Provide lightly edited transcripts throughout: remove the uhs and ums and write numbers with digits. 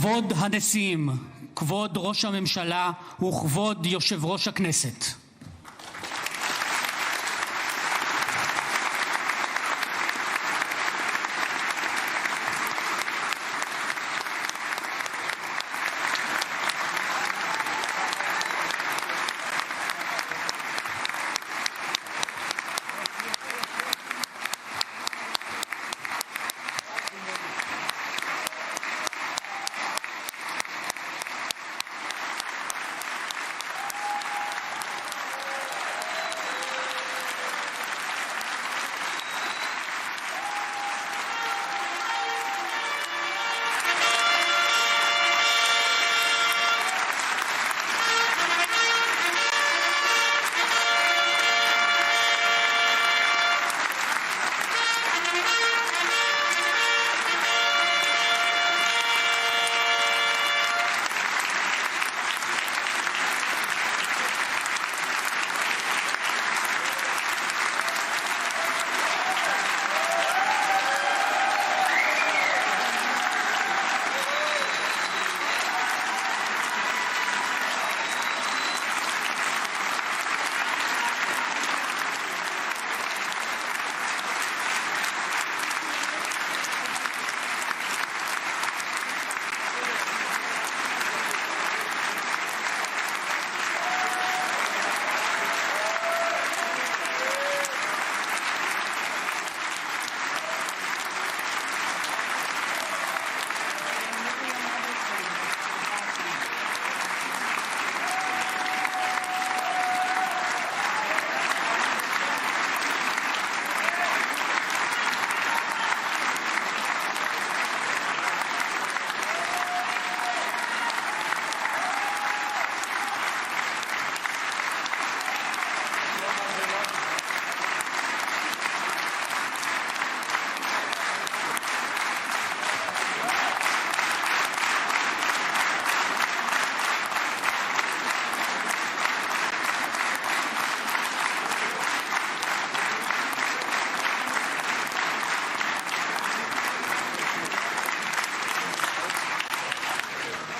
כבוד הנשיאים, כבוד ראש הממשלה וכבוד יושב ראש הכנסת.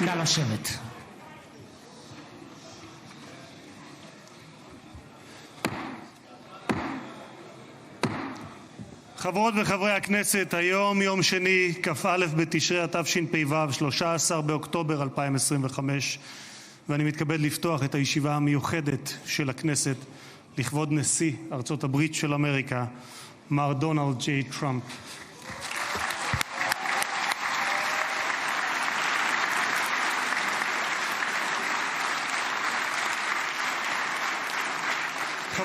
נא לשבת. חברות וחברי הכנסת, היום יום שני, כ"א בתשרי התשפ"ו, 13 באוקטובר 2025, ואני מתכבד לפתוח את הישיבה המיוחדת של הכנסת לכבוד נשיא ארצות הברית של אמריקה, מר דונלד ג'יי טראמפ.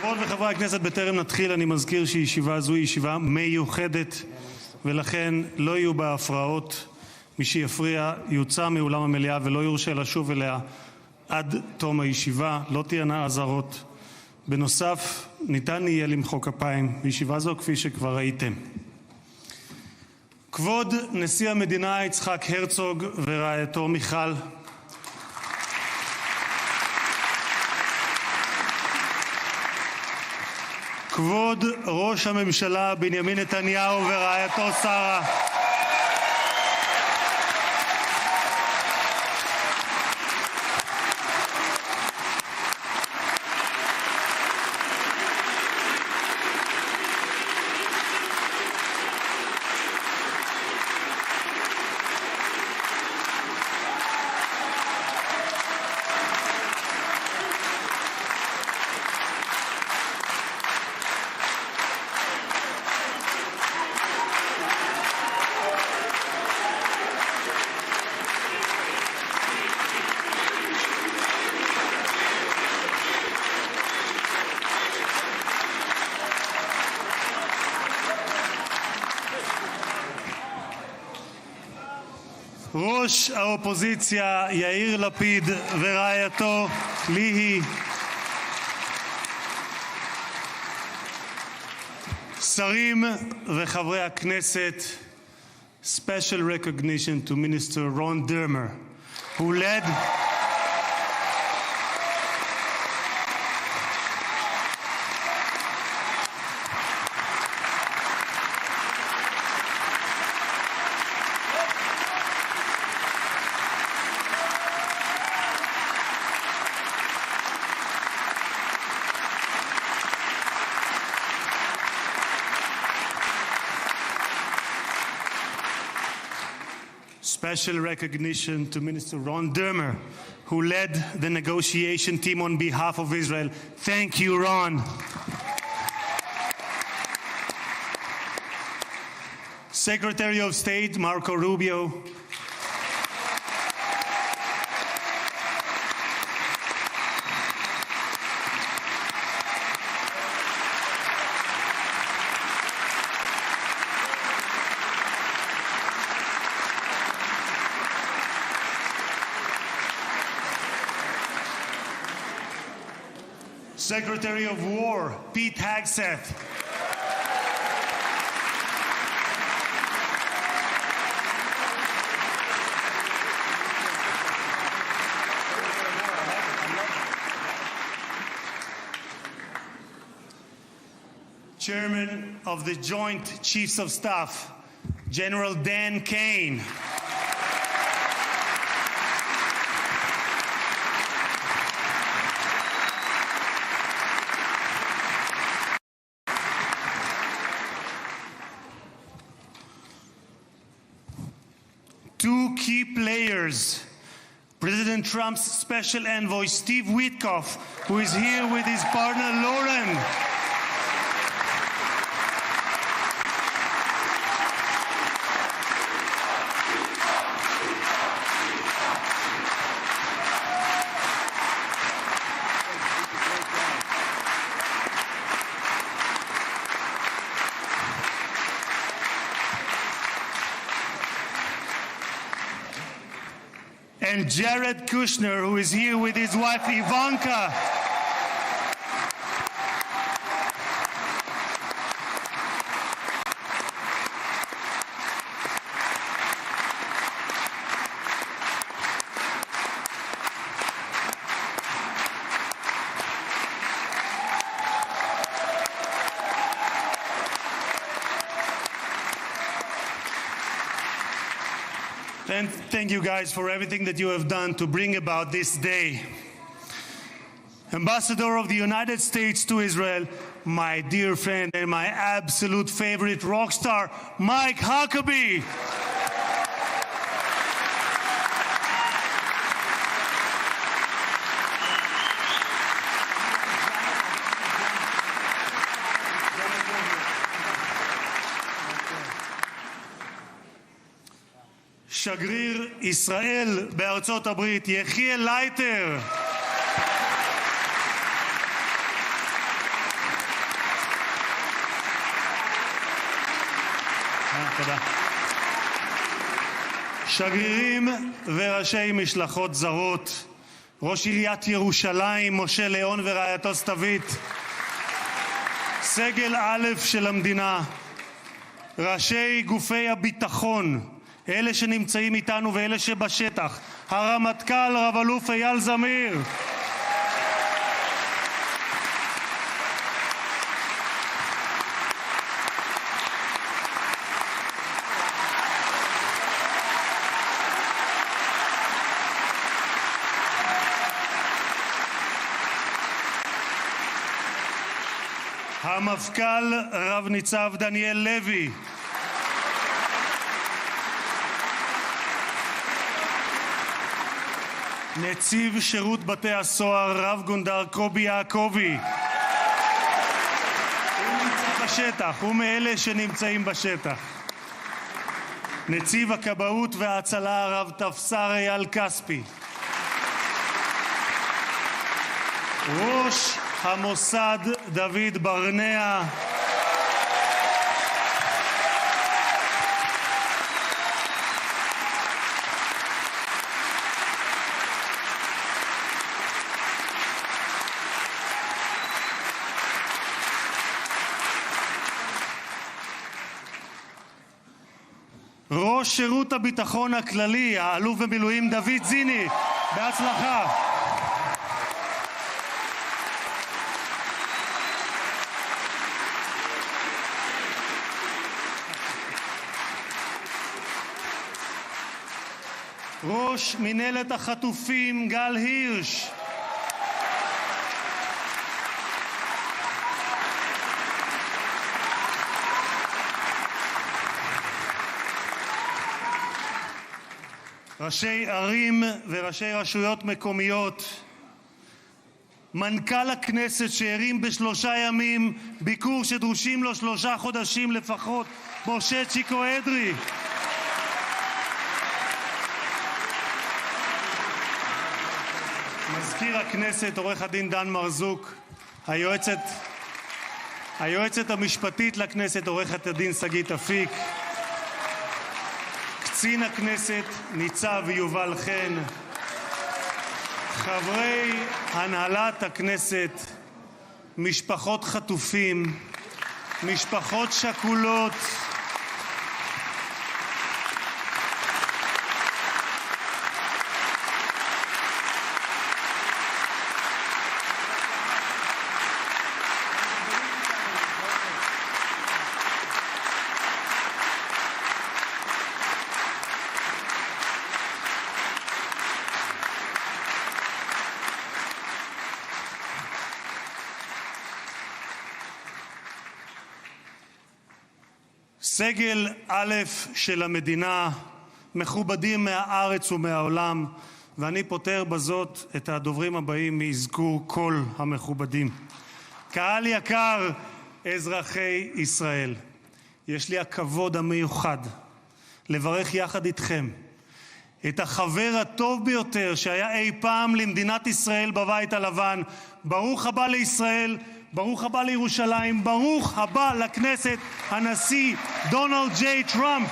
חברות וחברי הכנסת, בטרם נתחיל אני מזכיר שישיבה זו היא ישיבה מיוחדת ולכן לא יהיו בה הפרעות. מי שיפריע יוצא מאולם המליאה ולא יורשה לשוב אליה עד תום הישיבה. לא תהיינה אזהרות. בנוסף, ניתן יהיה למחוא כפיים בישיבה זו כפי שכבר ראיתם. כבוד נשיא המדינה יצחק הרצוג ורעייתו מיכל, כבוד ראש הממשלה בנימין נתניהו ורעייתו שרה, ראש האופוזיציה יאיר לפיד ורעייתו ליהי, שרים וחברי הכנסת, special recognition to Minister Ron Dermer, who led Special recognition to Minister Ron Dermer, who led the negotiation team on behalf of Israel. Thank you, Ron. Secretary of State Marco Rubio, Secretary of War Pete Hegseth, Chairman of the Joint Chiefs of Staff, General Dan Kane, two key players, President Trump's special envoy Steve Witkoff, who is here with his partner Lauren, and Jared Kushner, who is here with his wife Ivanka. And thank you guys for everything that you have done to bring about this day. Ambassador of the United States to Israel, my dear friend and my absolute favorite rock star, Mike Huckabee. שגריר ישראל בארצות הברית, יחיאל לייטר. תודה. שגרירים וראשי משלחות זרות, ראש עיריית ירושלים, משה ליאון ורעייתו סתווית, סגל א' של המדינה, ראשי גופי הביטחון, אלה שנמצאים איתנו ואלה שבשטח, הרמטכ"ל רב אלוף אייל זמיר, המפכ"ל רב ניצב דניאל לוי, נציב שירות בתי הסוהר רב גונדר קובי יעקבי, הוא נמצא בשטח, הוא מאלה שנמצאים בשטח, נציב הכבאות וההצלה רב תפסר אייל כספי, ראש המוסד דוד ברנע, ראש שירות הביטחון הכללי, האלוף במילואים דוד זיני, בהצלחה. ראש מנהלת החטופים גל הירש, ראשי ערים וראשי רשויות מקומיות, מנכ"ל הכנסת שהרים ב3 ימים ביקור שדרושים לו 3 חודשים לפחות, משה צ'יקו אדרי, מזכיר הכנסת עורך הדין דן מרזוק, היועצת המשפטית לכנסת עורכת הדין שגית אפיק, קצין הכנסת ניצב יובל חן, חברי הנהלת הכנסת, משפחות חטופים, משפחות שכולות, סגל א' של המדינה, מכובדים מהארץ ומהעולם, ואני פוטר בזאת את הדוברים הבאים מאזכור כל המכובדים. קהל יקר, אזרחי ישראל, יש לי הכבוד המיוחד לברך יחד איתכם את החבר הטוב ביותר שהיה אי פעם למדינת ישראל בבית הלבן. ברוך הבא לישראל, ברוך הבא לירושלים, ברוך הבא לכנסת, הנשיא דונלד ג'יי טראמפ.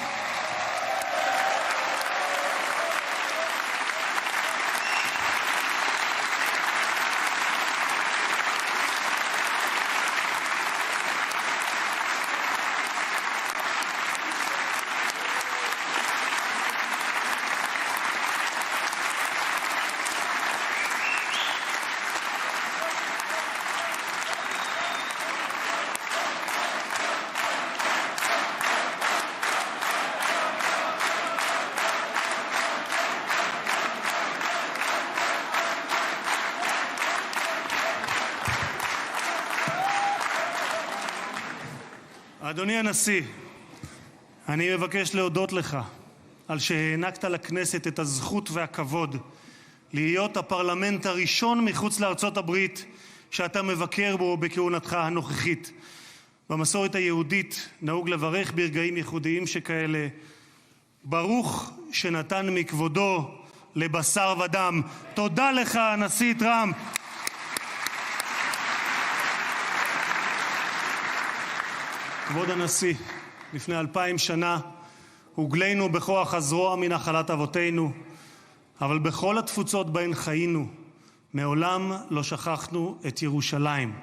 אדוני הנשיא, אני מבקש להודות לך על שהענקת לכנסת את הזכות והכבוד להיות הפרלמנט הראשון מחוץ לארצות הברית שאתה מבקר בו בכהונתך הנוכחית. במסורת היהודית נהוג לברך ברגעים ייחודיים שכאלה, ברוך שנתן מכבודו לבשר ודם. תודה לך, הנשיא טראמפ. כבוד הנשיא, לפני 2000 שנה הוגלינו בכוח הזרוע מנחלת אבותינו, אבל בכל התפוצות בהן חיינו, מעולם לא שכחנו את ירושלים,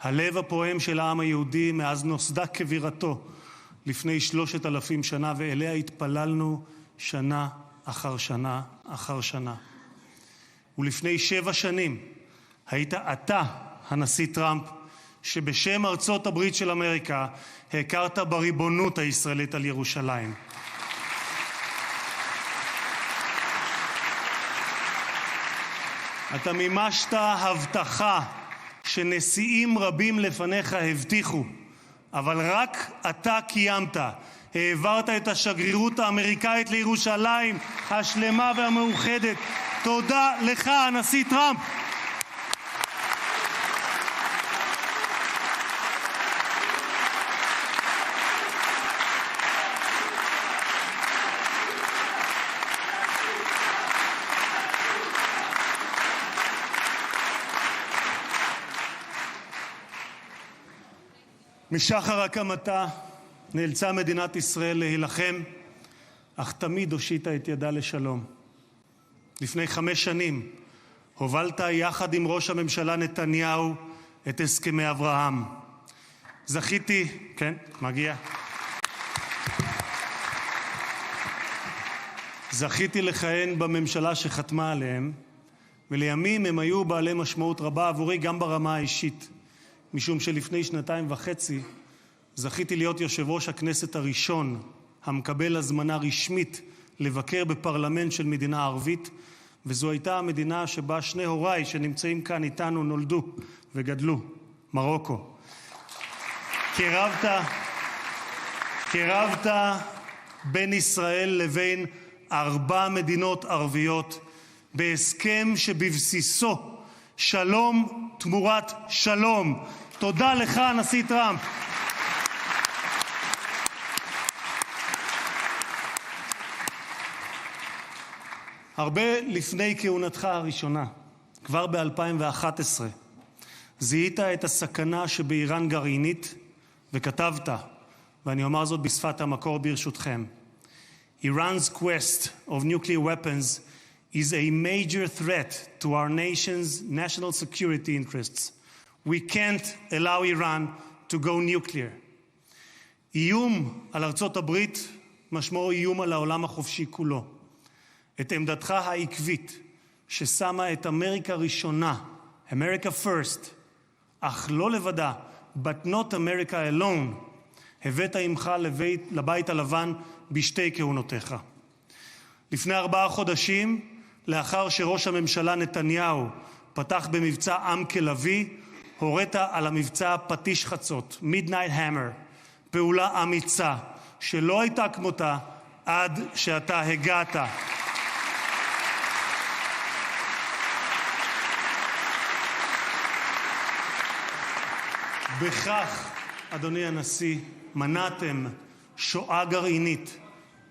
הלב הפועם של העם היהודי מאז נוסדה כבירתו לפני 3,000 שנה, ואליה התפללנו שנה אחר שנה אחר שנה. ולפני 7 שנים היית אתה, הנשיא טראמפ, שבשם ארצות הברית של אמריקה הכרת בריבונות הישראלית על ירושלים. אתה מימשת הבטחה שנשיאים רבים לפניך הבטיחו, אבל רק אתה קיימת. העברת את השגרירות האמריקאית לירושלים השלמה והמאוחדת. תודה לך, הנשיא טראמפ. משחר הקמתה נאלצה מדינת ישראל להילחם, אך תמיד הושיטה את ידה לשלום. לפני 5 שנים הובלת יחד עם ראש הממשלה נתניהו את הסכמי אברהם. זכיתי, כן, מגיע. זכיתי לכהן בממשלה שחתמה עליהם, ולימים הם היו בעלי משמעות רבה עבורי גם ברמה האישית. משום שלפני 2.5 זכיתי להיות יושב ראש הכנסת הראשון המקבל הזמנה רשמית לבקר בפרלמנט של מדינה ערבית, וזו הייתה המדינה שבה שני הוריי שנמצאים כאן איתנו נולדו וגדלו, מרוקו. קרבת בין ישראל לבין 4 מדינות ערביות בהסכם שבבסיסו שלום תמורת שלום. תודה לך, הנשיא טראמפ. הרבה לפני כהונתך הראשונה, כבר ב-2011, זיהית את הסכנה שבאיראן גרעינית וכתבת, ואני אומר זאת בשפת המקור ברשותכם. Iran's quest of nuclear weapons is a major threat to our nation's national security interests. We can't allow Iran to go nuclear. איום על ארצות הברית משמעו איום על העולם החופשי כולו. את עמדתך העקבית ששמה את אמריקה ראשונה, America first, אך לא לבדה, but not America alone, הבאת עמך לבית הלבן בשתי כהונותיך. לפני 4 חודשים, לאחר שראש הממשלה נתניהו פתח במבצע עם כלבי, הורית על המבצע פטיש חצות, Midnight Hammer, פעולה אמיצה שלא הייתה כמותה עד שאתה הגעת. בכך, אדוני הנשיא, מנעתם שואה גרעינית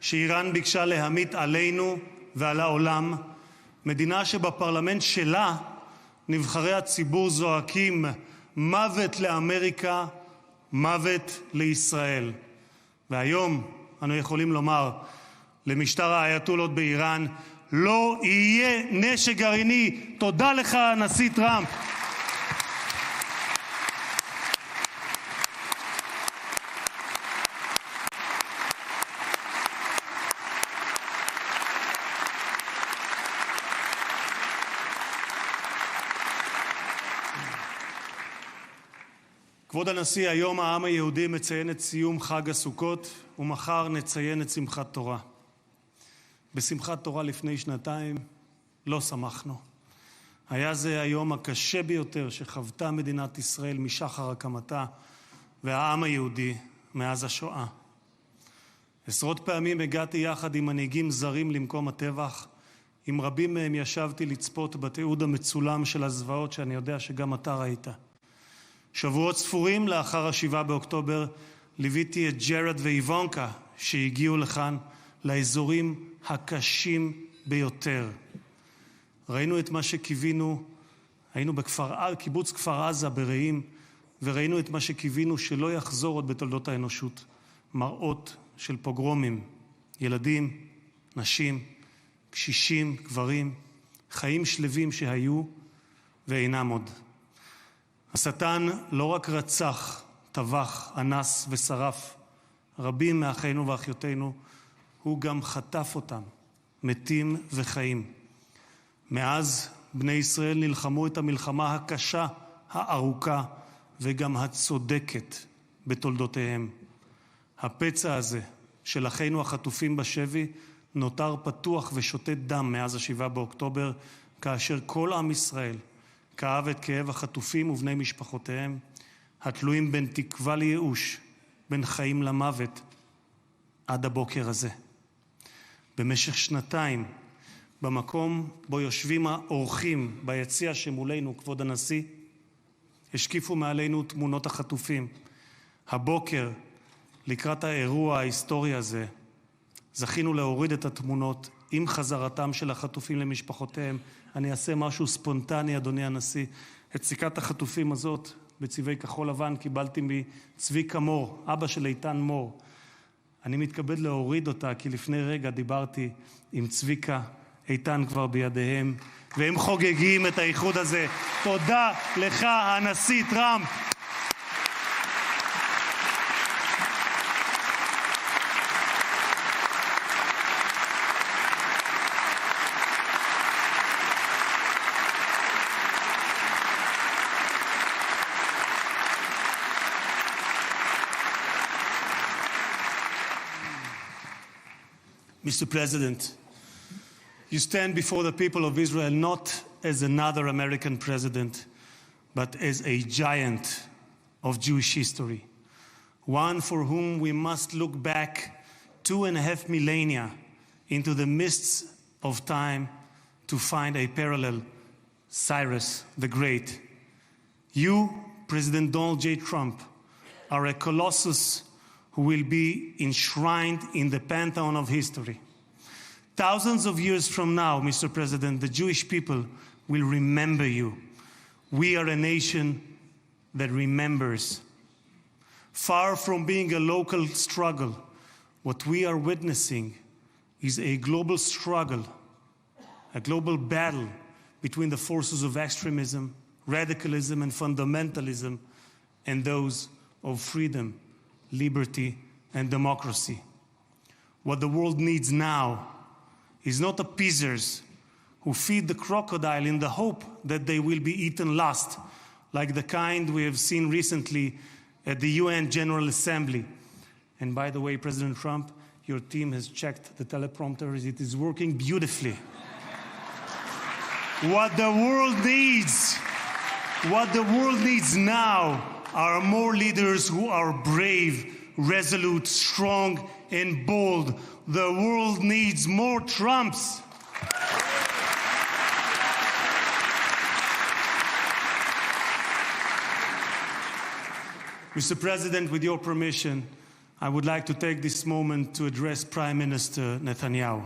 שאיראן ביקשה להמיט עלינו ועל העולם, מדינה שבפרלמנט שלה נבחרי הציבור זועקים מוות לאמריקה, מוות לישראל. והיום אנו יכולים לומר למשטר האייתולות באיראן, לא יהיה נשק גרעיני. תודה לך, הנשיא טראמפ. כבוד הנשיא, היום העם היהודי מציין את סיום חג הסוכות, ומחר נציין את שמחת תורה. בשמחת תורה לפני 2 לא שמחנו. היה זה היום הקשה ביותר שחוותה מדינת ישראל משחר הקמתה, והעם היהודי מאז השואה. עשרות פעמים הגעתי יחד עם מנהיגים זרים למקום הטבח, עם רבים מהם ישבתי לצפות בתיעוד המצולם של הזוועות שאני יודע שגם אתה ראית. שבועות ספורים לאחר 7 באוקטובר ליוויתי את ג'רד ואיוונקה שהגיעו לכאן לאזורים הקשים ביותר. ראינו את מה שקיווינו, היינו קיבוץ כפר עזה ברעים, וראינו את מה שקיווינו שלא יחזור עוד בתולדות האנושות. מראות של פוגרומים, ילדים, נשים, קשישים, גברים, חיים שלווים שהיו ואינם עוד. השטן לא רק רצח, טבח, אנס ושרף רבים מאחינו ואחיותינו, הוא גם חטף אותם, מתים וחיים. מאז בני ישראל נלחמו את המלחמה הקשה, הארוכה וגם הצודקת בתולדותיהם. הפצע הזה של אחינו החטופים בשבי נותר פתוח ושותת דם מאז 7 באוקטובר, כאשר כל עם ישראל כאב את כאב החטופים ובני משפחותיהם, התלויים בין תקווה לייאוש, בין חיים למוות, עד הבוקר הזה. במשך 2, במקום בו יושבים האורחים ביציע שמולנו, כבוד הנשיא, השקיפו מעלינו תמונות החטופים. הבוקר, לקראת האירוע ההיסטורי הזה, זכינו להוריד את התמונות עם חזרתם של החטופים למשפחותיהם. אני אעשה משהו ספונטני, אדוני הנשיא. את סיכת החטופים הזאת בצבעי כחול לבן קיבלתי מצביקה מור, אבא של איתן מור. אני מתכבד להוריד אותה כי לפני רגע דיברתי עם צביקה, איתן כבר בידיהם, והם חוגגים את האיחוד הזה. תודה לך, הנשיא טראמפ. Mr. President, you stand before the people of Israel not as another American president, but as a giant of Jewish history, one for whom we must look back 2.5 millennia into the mists of time to find a parallel, Cyrus the Great. You, President Donald J. Trump, are a colossus who will be enshrined in the pantheon of history. Thousands of years from now, Mr. President, the Jewish people will remember you. We are a nation that remembers. Far from being a local struggle, what we are witnessing is a global struggle, a global battle between the forces of extremism, radicalism, and fundamentalism, and those of freedom, liberty, and democracy. What the world needs now is not appeasers who feed the crocodile in the hope that they will be eaten last, like the kind we have seen recently at the UN General Assembly. And by the way, President Trump, your team has checked the teleprompter. It is working beautifully. What the world needs now are more leaders who are brave, resolute, strong, and bold. The world needs more Trumps. Mr. President, with your permission, I would like to take this moment to address Prime Minister Netanyahu.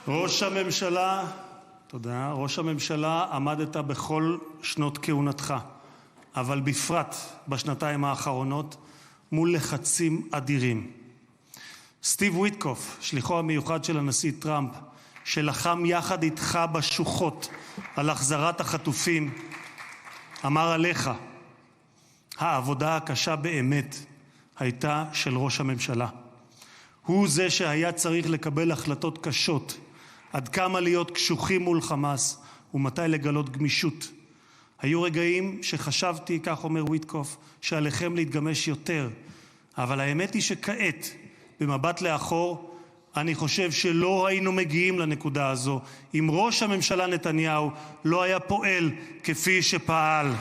ראש הממשלה, עמדת בכל שנות כהונתך, אבל בפרט בשנתיים האחרונות מול לחצים אדירים. סטיב וויטקוף, שליחו המיוחד של הנשיא טראמפ, שלחם יחד איתך בשוחות על החזרת החטופים, אמר עליך, העבודה הקשה באמת הייתה של ראש הממשלה. הוא זה שהיה צריך לקבל החלטות קשות, עד כמה להיות קשוחים מול חמאס ומתי לגלות גמישות. היו רגעים שחשבתי, כך אומר וויטקוף, שעליכם להתגמש יותר, אבל האמת היא שכעת, במבט לאחור, אני חושב שלא היינו מגיעים לנקודה הזו אם ראש הממשלה נתניהו לא היה פועל כפי שפעל.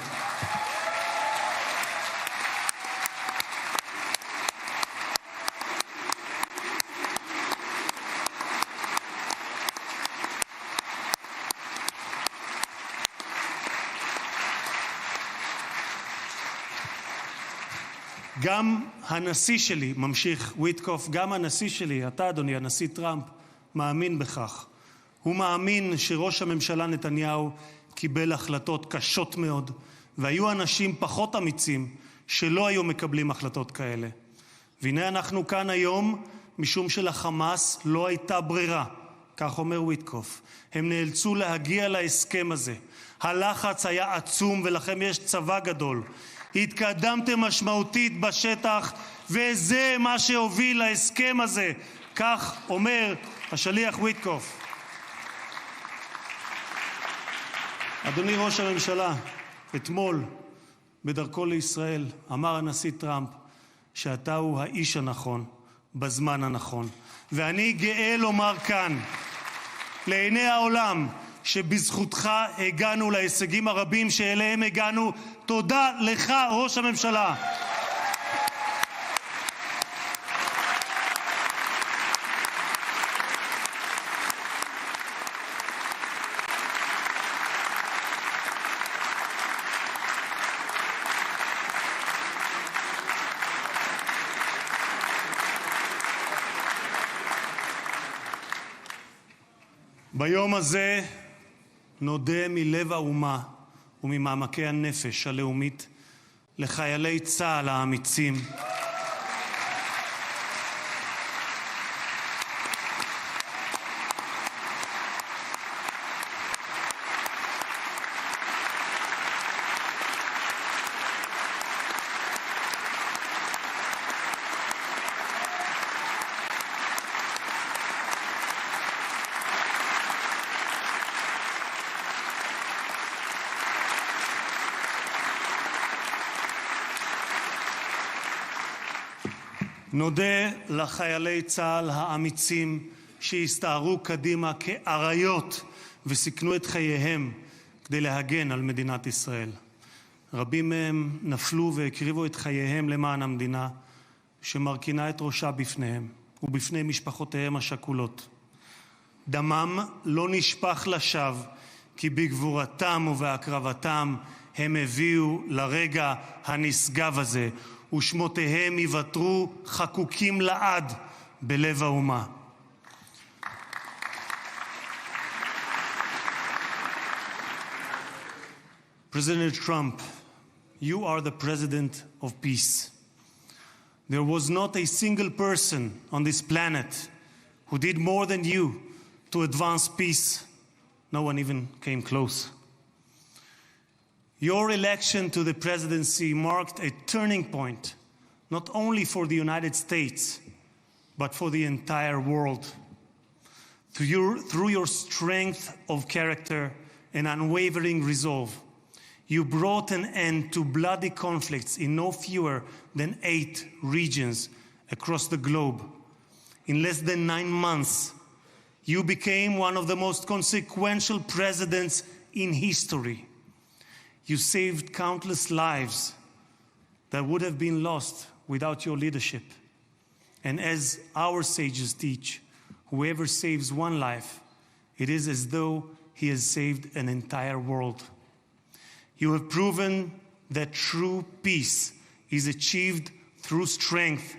גם הנשיא שלי, ממשיך וויטקוף, גם הנשיא שלי, אתה אדוני, הנשיא טראמפ, מאמין בכך. הוא מאמין שראש הממשלה נתניהו קיבל החלטות קשות מאוד, והיו אנשים פחות אמיצים שלא היו מקבלים החלטות כאלה. והנה אנחנו כאן היום, משום שלחמאס לא הייתה ברירה, כך אומר וויטקוף. הם נאלצו להגיע להסכם הזה. הלחץ היה עצום ולכם יש צבא גדול. התקדמתם משמעותית בשטח, וזה מה שהוביל להסכם הזה. כך אומר השליח וויטקוף. אדוני ראש הממשלה, אתמול בדרכו לישראל אמר הנשיא טראמפ שאתה הוא האיש הנכון בזמן הנכון. ואני גאה לומר כאן לעיני העולם שבזכותך הגענו להישגים הרבים שאליהם הגענו. תודה לך, ראש הממשלה. ביום הזה נודה מלב האומה וממעמקי הנפש הלאומית לחיילי צה"ל האמיצים, נודה לחיילי צה"ל האמיצים שהסתערו קדימה כאריות וסיכנו את חייהם כדי להגן על מדינת ישראל. רבים מהם נפלו והקריבו את חייהם למען המדינה שמרכינה את ראשה בפניהם ובפני משפחותיהם השכולות. דמם לא נשפך לשווא, כי בגבורתם ובהקרבתם הם הביאו לרגע הנשגב הזה, ושמותיהם ייוותרו חקוקים לעד בלב האומה. President Trump, you are the president of peace. There was not a single person on this planet who did more than you to advance peace. No one even came close. Your election to the presidency marked a turning point, not only for the United States, but for the entire world. Through your strength of character and unwavering resolve, you brought an end to bloody conflicts in no fewer than 8 regions across the globe. In less than 9 months, you became one of the most consequential presidents in history. You saved countless lives that would have been lost without your leadership. And as our sages teach, whoever saves one life, it is as though he has saved an entire world. You have proven that true peace is achieved through strength,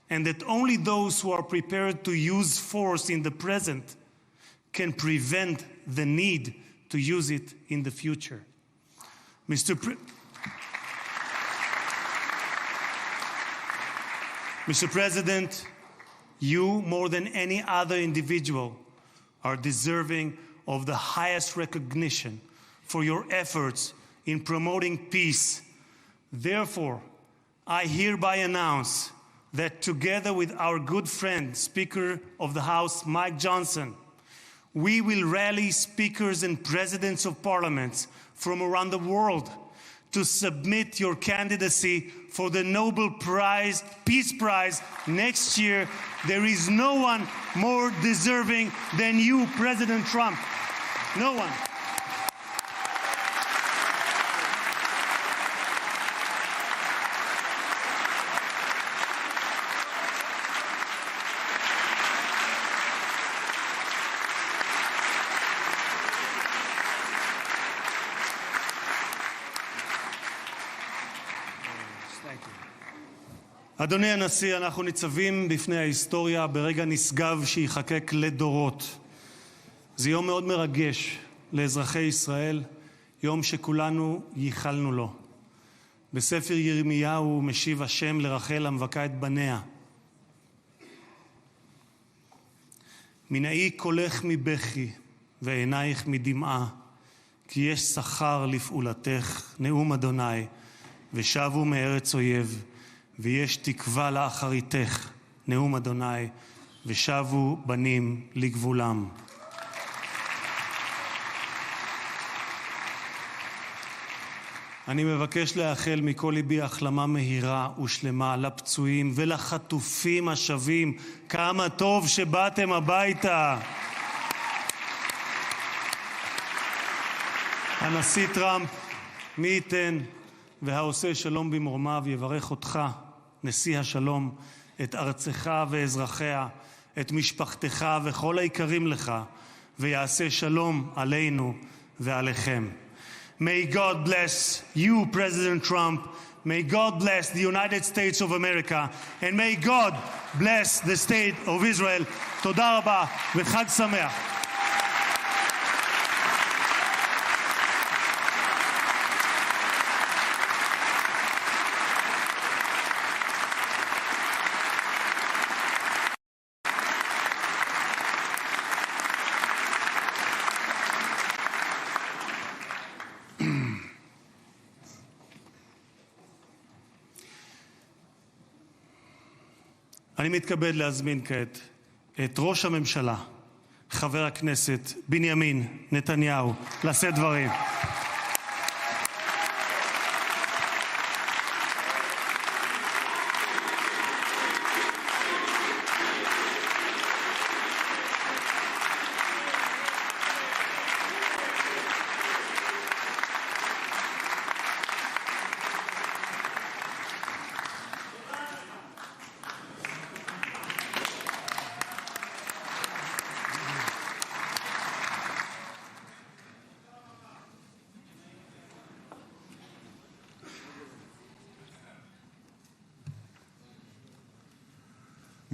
and that only those who are prepared to use force in the present can prevent the need to use it in the future. Mr. President, you, more than any other individual, are deserving of the highest recognition for your efforts in promoting peace. Therefore, I hereby announce that together with our good friend, Speaker of the House, Mike Johnson, we will rally speakers and presidents of parliaments from around the world to submit your candidacy for the Nobel Prize, Peace Prize next year. There is no one more deserving than you, President Trump. No one. אדוני הנשיא, אנחנו ניצבים בפני ההיסטוריה ברגע נשגב שיחקק לדורות. זה יום מאוד מרגש לאזרחי ישראל, יום שכולנו ייחלנו לו. בספר ירמיהו משיב השם לרחל המבכה את בניה. מנעי קולך מבכי ועינייך מדמעה, כי יש שכר לפעולתך, נאום אדוני, ושבו מארץ אויב. ויש תקווה לאחריתך, נאום אדוני, ושבו בנים לגבולם. אני מבקש לאחל מכל ליבי החלמה מהירה ושלמה לפצועים ולחטופים השבים. כמה טוב שבאתם הביתה. הנשיא טראמפ, מי ייתן והעושה שלום במרומיו יברך אותך, נשיא השלום, את ארצך ואזרחיה, את משפחתך וכל היקרים לך, ויעשה שלום עלינו ועליכם. May God bless you, President Trump. May God bless the United States of America. And may God bless the state of Israel. תודה רבה וחג שמח. אני מתכבד להזמין כעת את ראש הממשלה, חבר הכנסת בנימין נתניהו, לשאת דברים.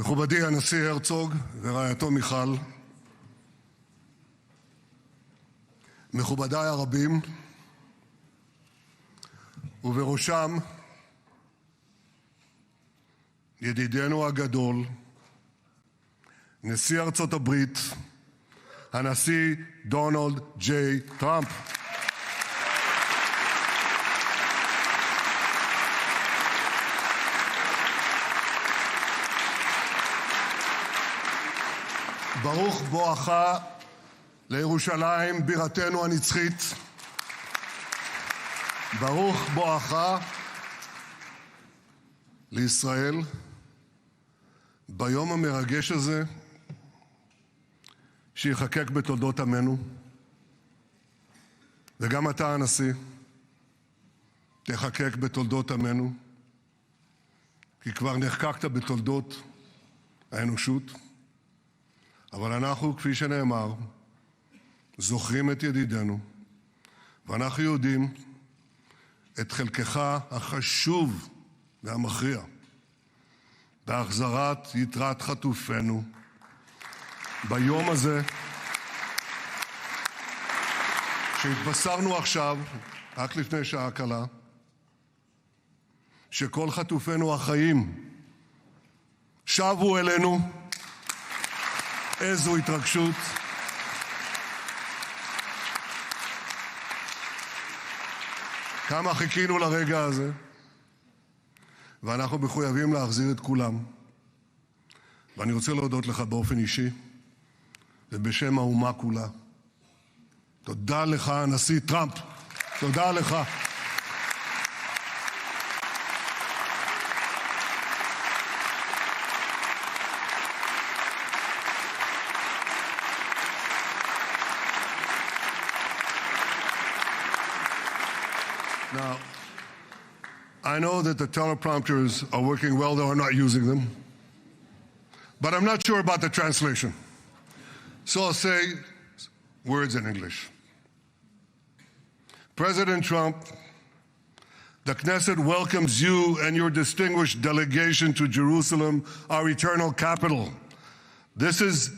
מכובדי הנשיא הרצוג ורעייתו מיכל, מכובדיי הרבים, ובראשם ידידנו הגדול, נשיא ארצות הברית, הנשיא דונלד ג'יי טראמפ. ברוך בואך לירושלים בירתנו הנצחית. ברוך בואך לישראל ביום המרגש הזה שיחקק בתולדות עמנו. וגם אתה, הנשיא, תחקק בתולדות עמנו, כי כבר נחקקת בתולדות האנושות. אבל אנחנו, כפי שנאמר, זוכרים את ידידנו, ואנחנו יודעים את חלקך החשוב והמכריע בהחזרת יתרת חטופינו ביום הזה שהתבשרנו עכשיו, רק לפני שעה קלה, שכל חטופינו החיים שבו אלינו. איזו התרגשות. כמה חיכינו לרגע הזה, ואנחנו מחויבים להחזיר את כולם. ואני רוצה להודות לך באופן אישי ובשם האומה כולה. תודה לך, הנשיא טראמפ. תודה לך. Now, I know that the teleprompters are working well, though I'm not using them. But I'm not sure about the translation. So I'll say words in English. President Trump, the Knesset welcomes you and your distinguished delegation to Jerusalem, our eternal capital. This is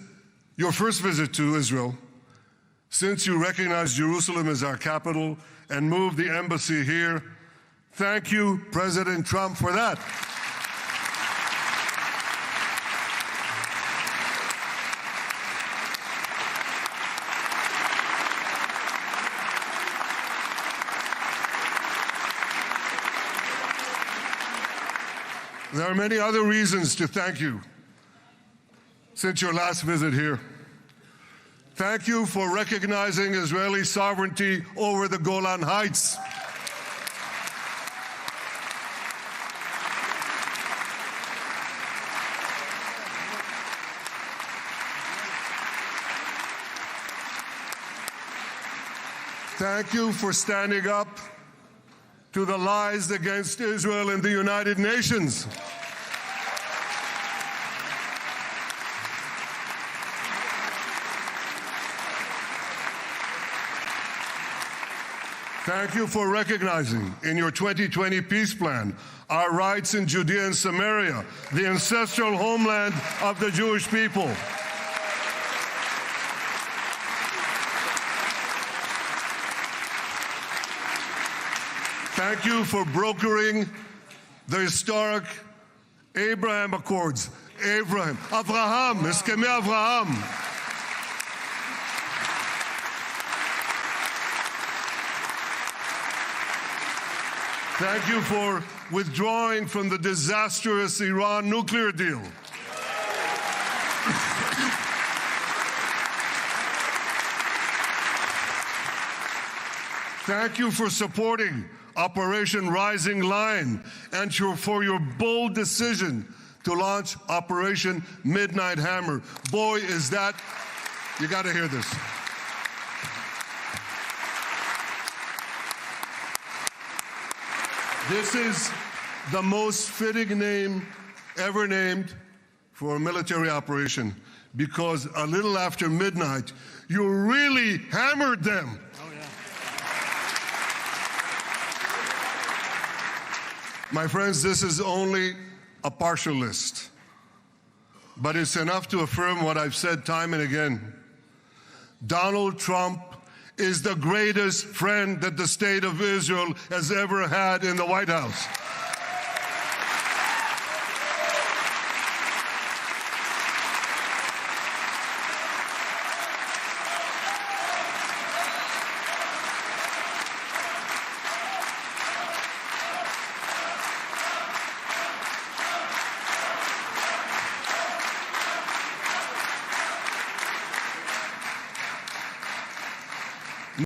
your first visit to Israel since you recognize Jerusalem as our capital and moved the embassy here. Thank you, President Trump, for that. There are many other reasons to thank you since your last visit here. Thank you for recognizing Israeli sovereignty over the Golan Heights. Thank you for standing up to the lies against Israel in the United Nations. Thank you for recognizing in your 2020 peace plan our rights in Judea and Samaria, the ancestral homeland of the Jewish people. Thank you for brokering the historic Abraham Accords. Avraham, Eskemei Avraham. Thank you for withdrawing from the disastrous Iran nuclear deal. Thank you for supporting Operation Rising Lion and for your bold decision to launch Operation Midnight Hammer. Boy, is that... You got to hear this. This is the most fitting name ever named for a military operation, because a little after midnight, you really hammered them. Oh, yeah. My friends, this is only a partial list but it's enough to affirm what I've said time and again. Donald Trump is the greatest friend that the state of Israel has ever had in the White House.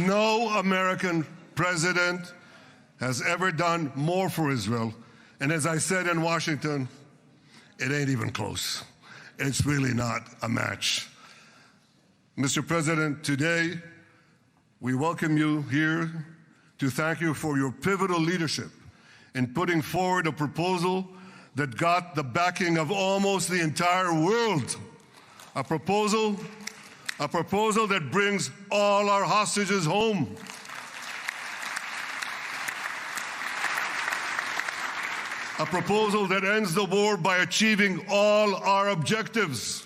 No American president has ever done more for Israel. And as I said in Washington, it ain't even close. It's really not a match. Mr. President, today we welcome you here to thank you for your pivotal leadership in putting forward a proposal that got the backing of almost the entire world. A proposal that brings all our hostages home. A proposal that ends the war by achieving all our objectives.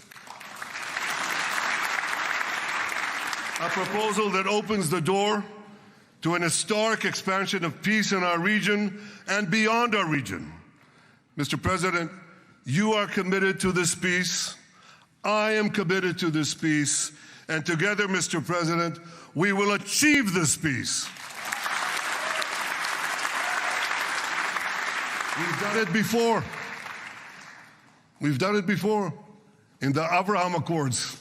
A proposal that opens the door to an historic expansion of peace in our region and beyond our region. Mr. President, you are committed to this peace. I am committed to this peace. And together, Mr. President, we will achieve this peace. We've done it before. We've done it before in the Abraham Accords,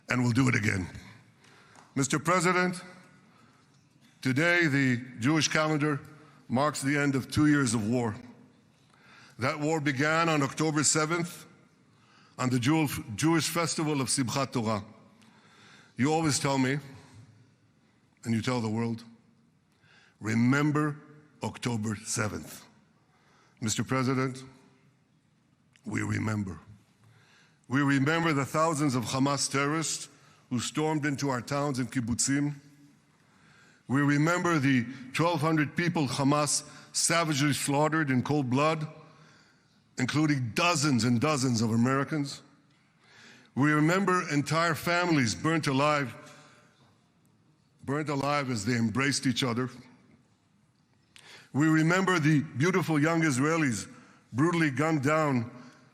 and we'll do it again. Mr. President, today the Jewish calendar marks the end of 2 years of war. That war began on October 7th, on the Jewish festival of Simchat Torah. You always tell me, and you tell the world, remember October 7th. Mr. President, we remember. We remember the thousands of Hamas terrorists who stormed into our towns and kibbutzim. We remember the 1,200 people Hamas savagely slaughtered in cold blood, including dozens and dozens of Americans. We remember entire families burnt alive as they embraced each other. We remember the beautiful young Israelis brutally gunned down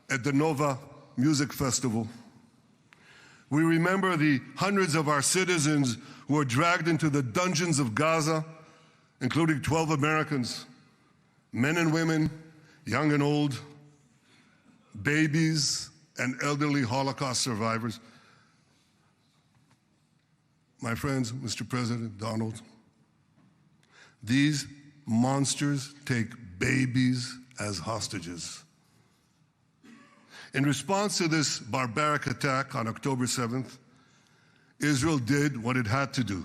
at the Nova Music Festival. We remember the hundreds of our citizens who were dragged into the dungeons of Gaza, including 12 Americans, men and women, young and old, babies and elderly Holocaust survivors. My friends, Mr. President, Donald, these monsters take babies as hostages. In response to this barbaric attack on October 7th, Israel did what it had to do.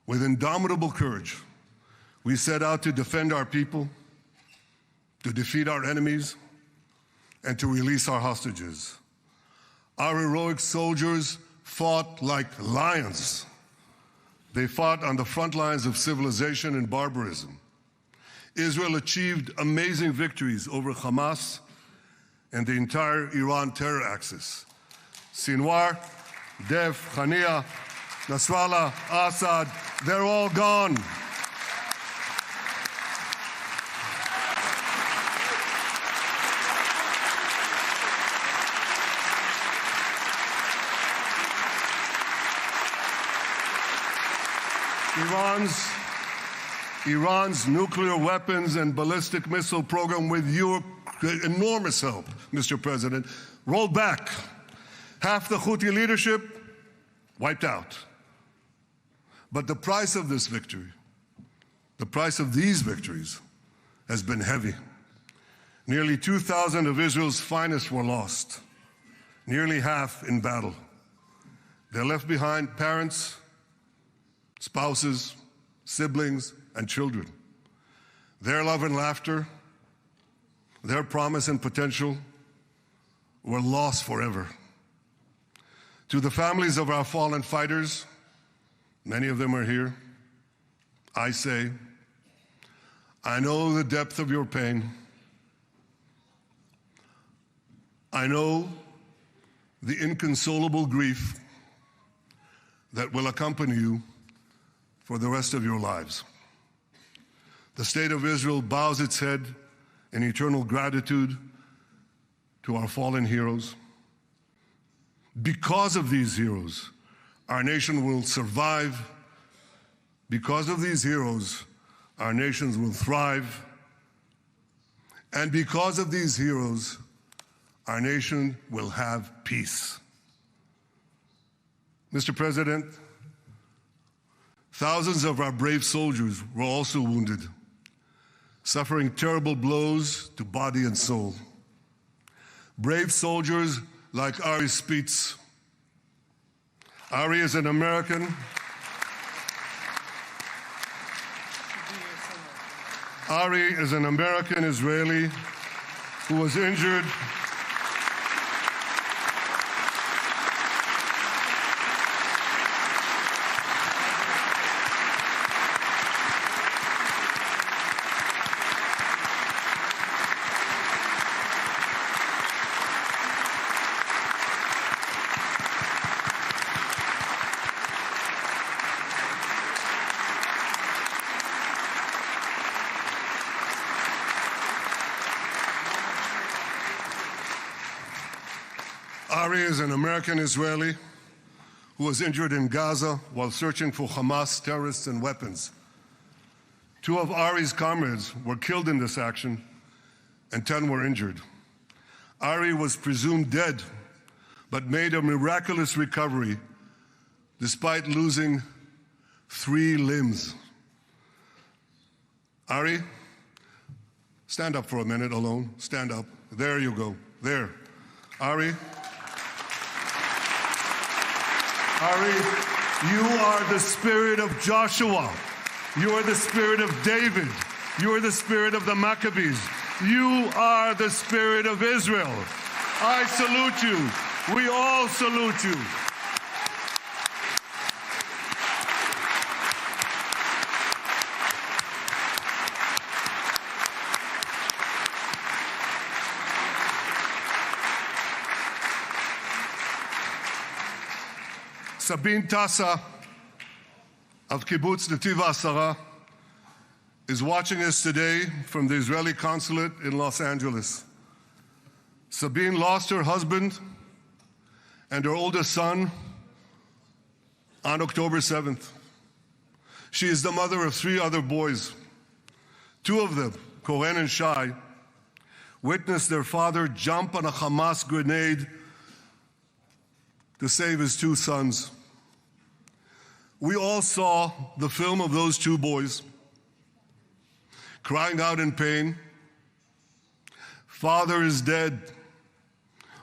With indomitable courage, we set out to defend our people, to defeat our enemies, and to release our hostages. Our heroic soldiers fought like lions. They fought on the front lines of civilization and barbarism. Israel achieved amazing victories over Hamas and the entire Iran terror axis. Sinwar, Dev, Hania, Nasrallah, Assad, they're all gone. Iran's nuclear weapons and ballistic missile program, with your enormous help, Mr. President, rolled back. Half the Houthi leadership wiped out. But the price of this victory, the price of these victories, has been heavy. Nearly 2,000 of Israel's finest were lost, nearly half in battle. They left behind parents, spouses, siblings, and children. Their love and laughter, their promise and potential were lost forever. To the families of our fallen fighters, many of them are here, I say, I know the depth of your pain. I know the inconsolable grief that will accompany you for the rest of your lives. The State of Israel bows its head in eternal gratitude to our fallen heroes. Because of these heroes, our nation will survive. Because of these heroes, our nations will thrive. And because of these heroes, our nation will have peace. Mr. President, thousands of our brave soldiers were also wounded, suffering terrible blows to body and soul. Brave soldiers like Ari Spitz. Ari is an American. Ari is an American Israeli who was injured Ari is an American Israeli who was injured in Gaza while searching for Hamas terrorists and weapons. 2 of Ari's comrades were killed in this action, and 10 were injured. Ari was presumed dead, but made a miraculous recovery despite losing 3 limbs. Ari, stand up for a minute alone. Stand up. There you go. There. Ari, you are the spirit of Joshua. You are the spirit of David. You are the spirit of the Maccabees. You are the spirit of Israel. I salute you. We all salute you. Sabine Tassa of Kibbutz Netiv HaAsara is watching us today from the Israeli consulate in Los Angeles. Sabine lost her husband and her oldest son on October 7th. She is the mother of 3 other boys. 2 of them, Koren and Shai, witnessed their father jump on a Hamas grenade to save his 2 sons. We all saw the film of those 2 boys crying out in pain, "Father is dead.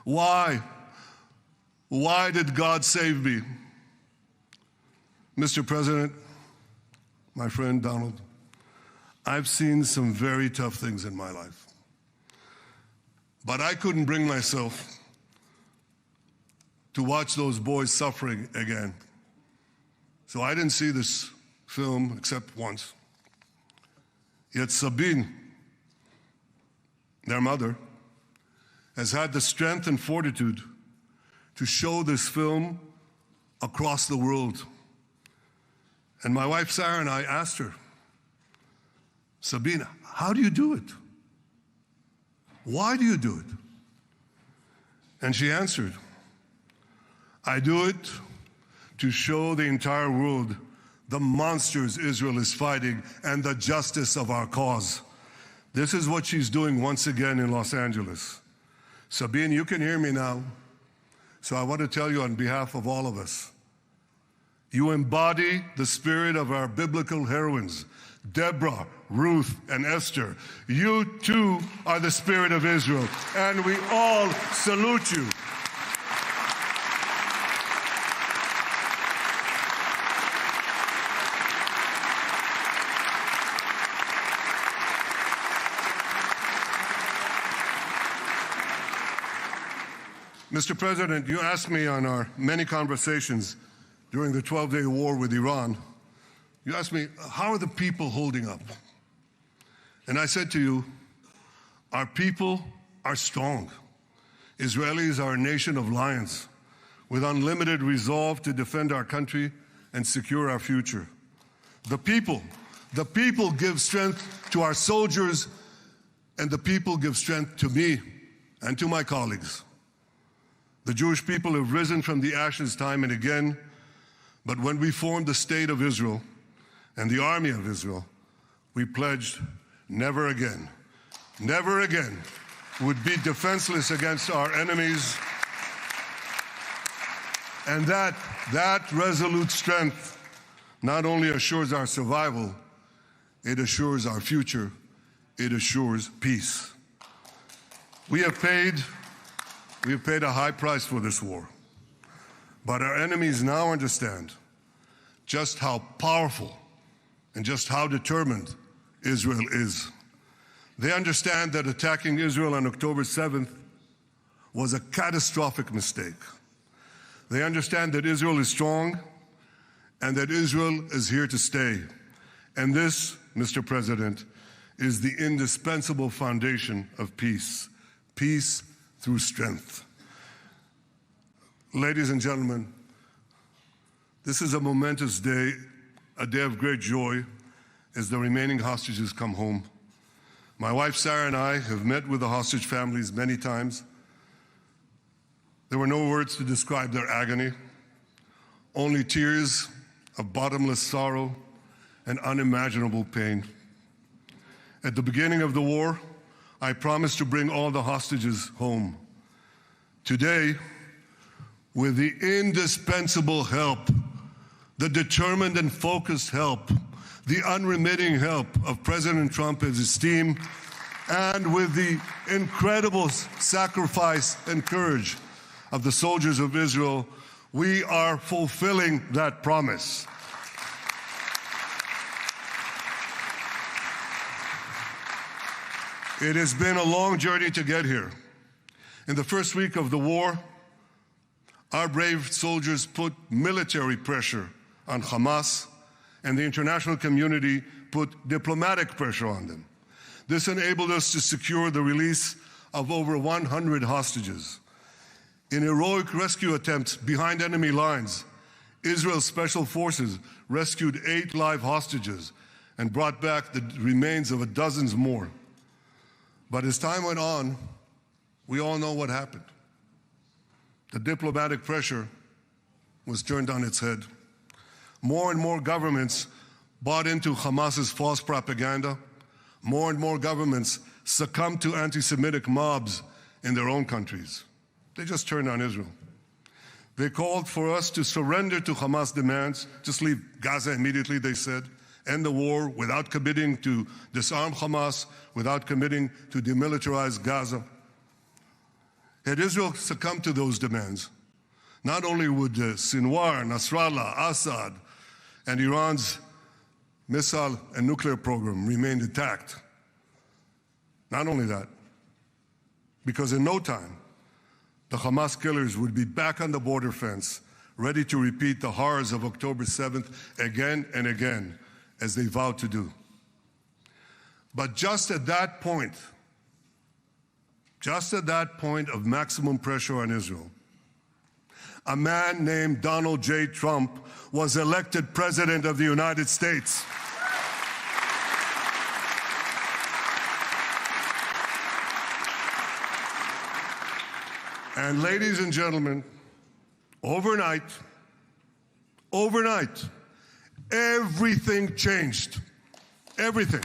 Why? Why did God save me?" Mr. President, my friend Donald, I've seen some very tough things in my life, but I couldn't bring myself to watch those boys suffering again. So I didn't see this film except once. Yet Sabine, their mother, has had the strength and fortitude to show this film across the world. And my wife Sarah and I asked her, "Sabine, how do you do it? Why do you do it?" And she answered, "I do it to show the entire world the monsters Israel is fighting and the justice of our cause." This is what she's doing once again in Los Angeles. Sabine, you can hear me now, so I want to tell you on behalf of all of us, you embody the spirit of our biblical heroines, Deborah, Ruth, and Esther. You too are the spirit of Israel, and we all salute you. Mr. President, you asked me on our many conversations during the 12-day war with Iran, you asked me, how are the people holding up? And I said to you, our people are strong. Israelis are a nation of lions with unlimited resolve to defend our country and secure our future. The people give strength to our soldiers, and the people give strength to me and to my colleagues. The Jewish people have risen from the ashes time and again, but when we formed the State of Israel and the Army of Israel, we pledged never again would be defenseless against our enemies. And that resolute strength not only assures our survival, it assures our future, it assures peace. We have paid a high price for this war, but our enemies now understand just how powerful and just how determined Israel is. They understand that attacking Israel on October 7th was a catastrophic mistake. They understand that Israel is strong and that Israel is here to stay. And this, Mr. President, is the indispensable foundation of peace. Peace through strength. Ladies and gentlemen, this is a momentous day, a day of great joy as the remaining hostages come home. My wife Sarah and I have met with the hostage families many times. There were no words to describe their agony, only tears of bottomless sorrow and unimaginable pain. At the beginning of the war, I promised to bring all the hostages home. Today, with the indispensable help, the determined and focused help, the unremitting help of President Trump and his team, and with the incredible sacrifice and courage of the soldiers of Israel, we are fulfilling that promise. It has been a long journey to get here. In the first week of the war, our brave soldiers put military pressure on Hamas, and the international community put diplomatic pressure on them. This enabled us to secure the release of over 100 hostages. In heroic rescue attempts behind enemy lines, Israel's special forces rescued 8 live hostages and brought back the remains of dozens more. But as time went on, we all know what happened. The diplomatic pressure was turned on its head. More and more governments bought into Hamas's false propaganda. More and more governments succumbed to anti-Semitic mobs in their own countries. They just turned on Israel. They called for us to surrender to Hamas demands, just leave Gaza immediately, they said, end the war without committing to disarm Hamas, without committing to demilitarize Gaza. Had Israel succumbed to those demands, not only would Sinwar, Nasrallah, Assad, and Iran's missile and nuclear program remain intact. Not only that, because in no time, the Hamas killers would be back on the border fence, ready to repeat the horrors of October 7th again and again, as they vowed to do. But just at that point of maximum pressure on Israel, a man named Donald J. Trump was elected President of the United States. And ladies and gentlemen, overnight, everything changed. Everything.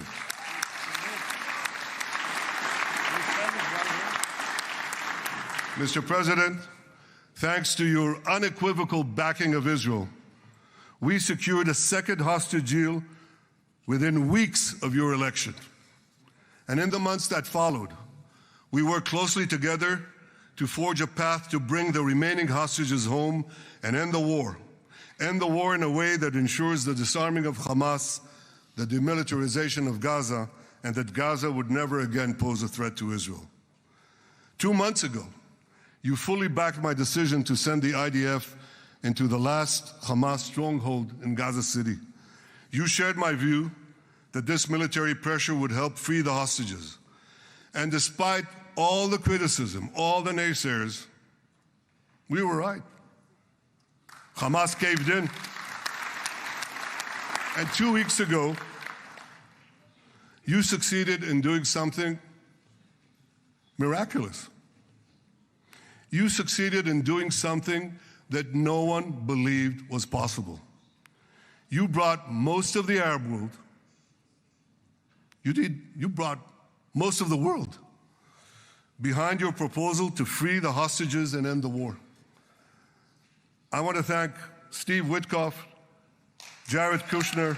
Mr. President, thanks to your unequivocal backing of Israel, we secured a second hostage deal within weeks of your election. And in the months that followed, we worked closely together to forge a path to bring the remaining hostages home and end the war. End the war in a way that ensures the disarming of Hamas, the demilitarization of Gaza, and that Gaza would never again pose a threat to Israel. 2 months ago, you fully backed my decision to send the IDF into the last Hamas stronghold in Gaza City. You shared my view that this military pressure would help free the hostages. And despite all the criticism, all the naysayers, we were right. Hamas caved in. And 2 weeks ago, you succeeded in doing something miraculous. You succeeded in doing something that no one believed was possible. You brought most of the Arab world, you brought most of the world behind your proposal to free the hostages and end the war. I want to thank Steve Witkoff, Jared Kushner,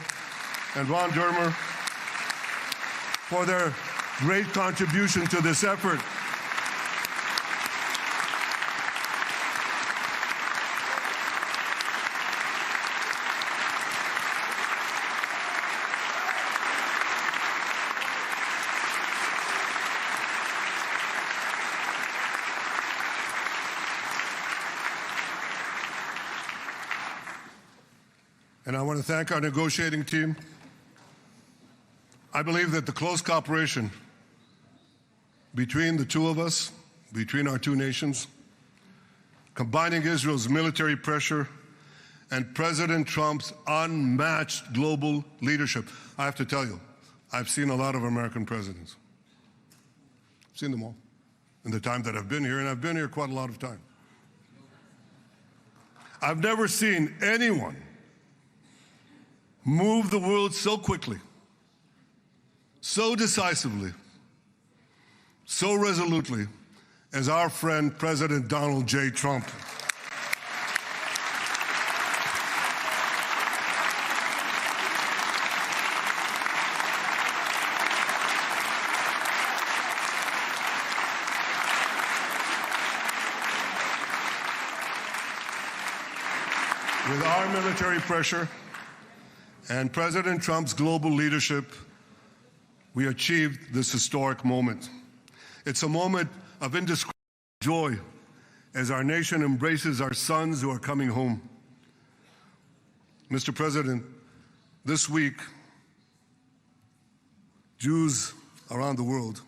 and Ron Dermer for their great contribution to this effort. And I want to thank our negotiating team. I believe that the close cooperation between the two of us, between our two nations, combining Israel's military pressure and President Trump's unmatched global leadership. I have to tell you, I've seen a lot of American presidents. I've seen them all in the time that I've been here, and I've been here quite a lot of time. I've never seen anyone move the world so quickly, so decisively, so resolutely as our friend President Donald J. Trump. With our military pressure and President Trump's global leadership, we achieved this historic moment. It's a moment of indescribable joy as our nation embraces our sons who are coming home. Mr. President, this week, Jews around the world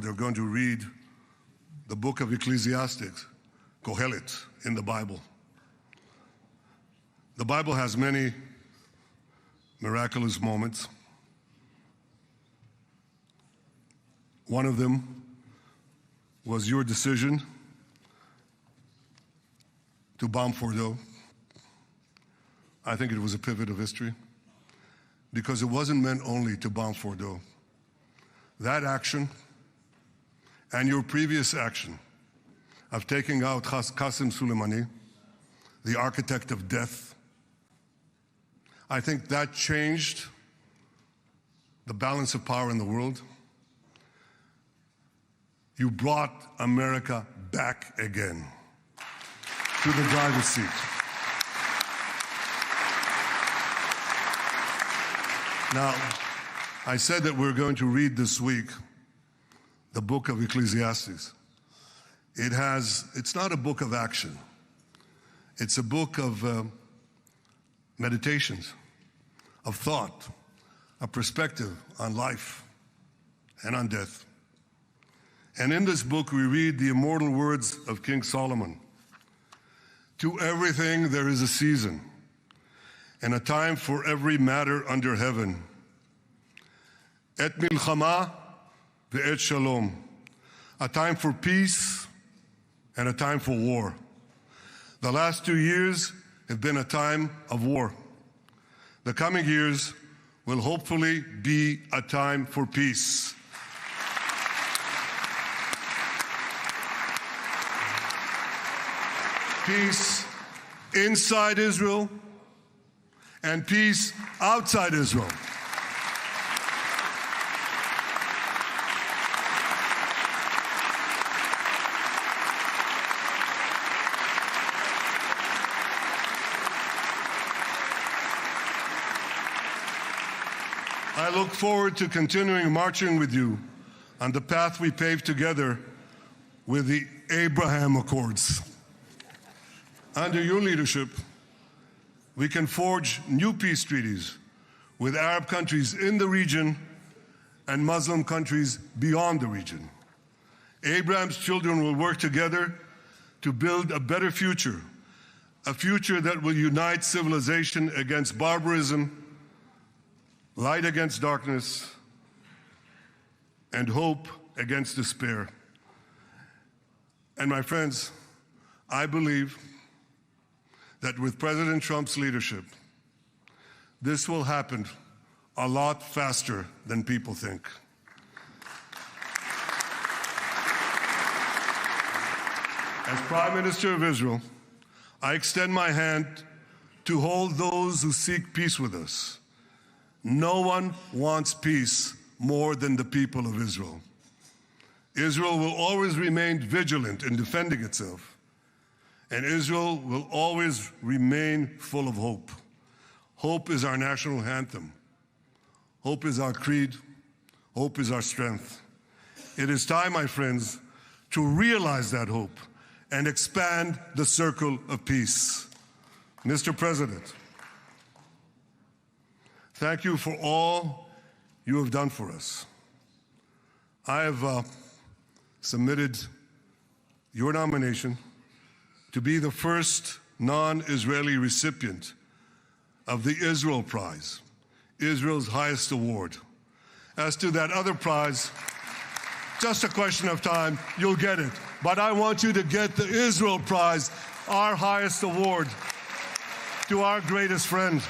are going to read the book of Ecclesiastes, Kohelet, in the Bible. The Bible has many miraculous moments. One of them was your decision to bomb Fordo. I think it was a pivot of history because it wasn't meant only to bomb Fordo. That action and your previous action of taking out Qasem Soleimani, the architect of death, I think that changed the balance of power in the world. You brought America back again to the driver's seat. Now, I said that we're going to read this week the book of Ecclesiastes. It's not a book of action. It's a book of meditations, of thought, a perspective on life and on death. And in this book, we read the immortal words of King Solomon. To everything there is a season, and a time for every matter under heaven. Et milchama ve'et shalom. A time for peace and a time for war. The last 2 years have been a time of war. The coming years will hopefully be a time for peace. Peace inside Israel and peace outside Israel. I look forward to continuing marching with you on the path we paved together with the Abraham Accords. Under your leadership, we can forge new peace treaties with Arab countries in the region and Muslim countries beyond the region. Abraham's children will work together to build a better future, a future that will unite civilization against barbarism, light against darkness, and hope against despair. And my friends, I believe that with President Trump's leadership, this will happen a lot faster than people think. As Prime Minister of Israel, I extend my hand to hold those who seek peace with us. No one wants peace more than the people of Israel. Israel will always remain vigilant in defending itself, and Israel will always remain full of hope. Hope is our national anthem. Hope is our creed. Hope is our strength. It is time, my friends, to realize that hope and expand the circle of peace. Mr. President, thank you for all you have done for us. I have submitted your nomination to be the first non-Israeli recipient of the Israel Prize, Israel's highest award. As to that other prize, just a question of time, you'll get it. But I want you to get the Israel Prize, our highest award, to our greatest friend.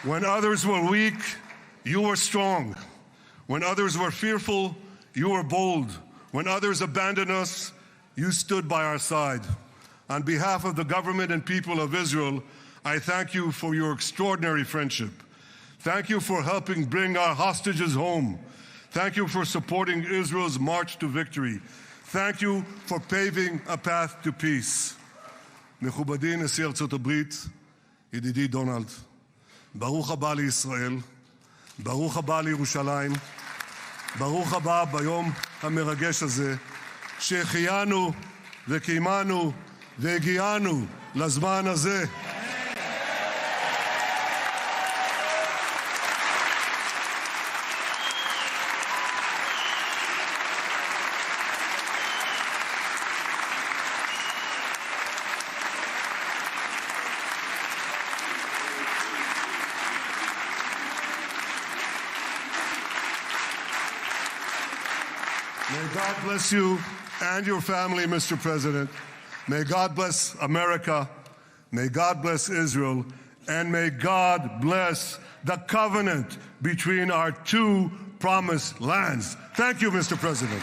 When others were weak, you were strong. When others were fearful, you were bold. When others abandoned us, you stood by our side. On behalf of the government and people of Israel, I thank you for your extraordinary friendship. Thank you for helping bring our hostages home. Thank you for supporting Israel's march to victory. Thank you for paving a path to peace. מכובדי נשיא ארצות הברית, ידידי דונלד, ברוך הבא לישראל, ברוך הבא לירושלים, ברוך הבא ביום המרגש הזה, שהחיינו וקיימנו והגיענו לזמן הזה. May God bless you and your family, Mr. President. May God bless America. May God bless Israel. And may God bless the covenant between our two promised lands. Thank you, Mr. President.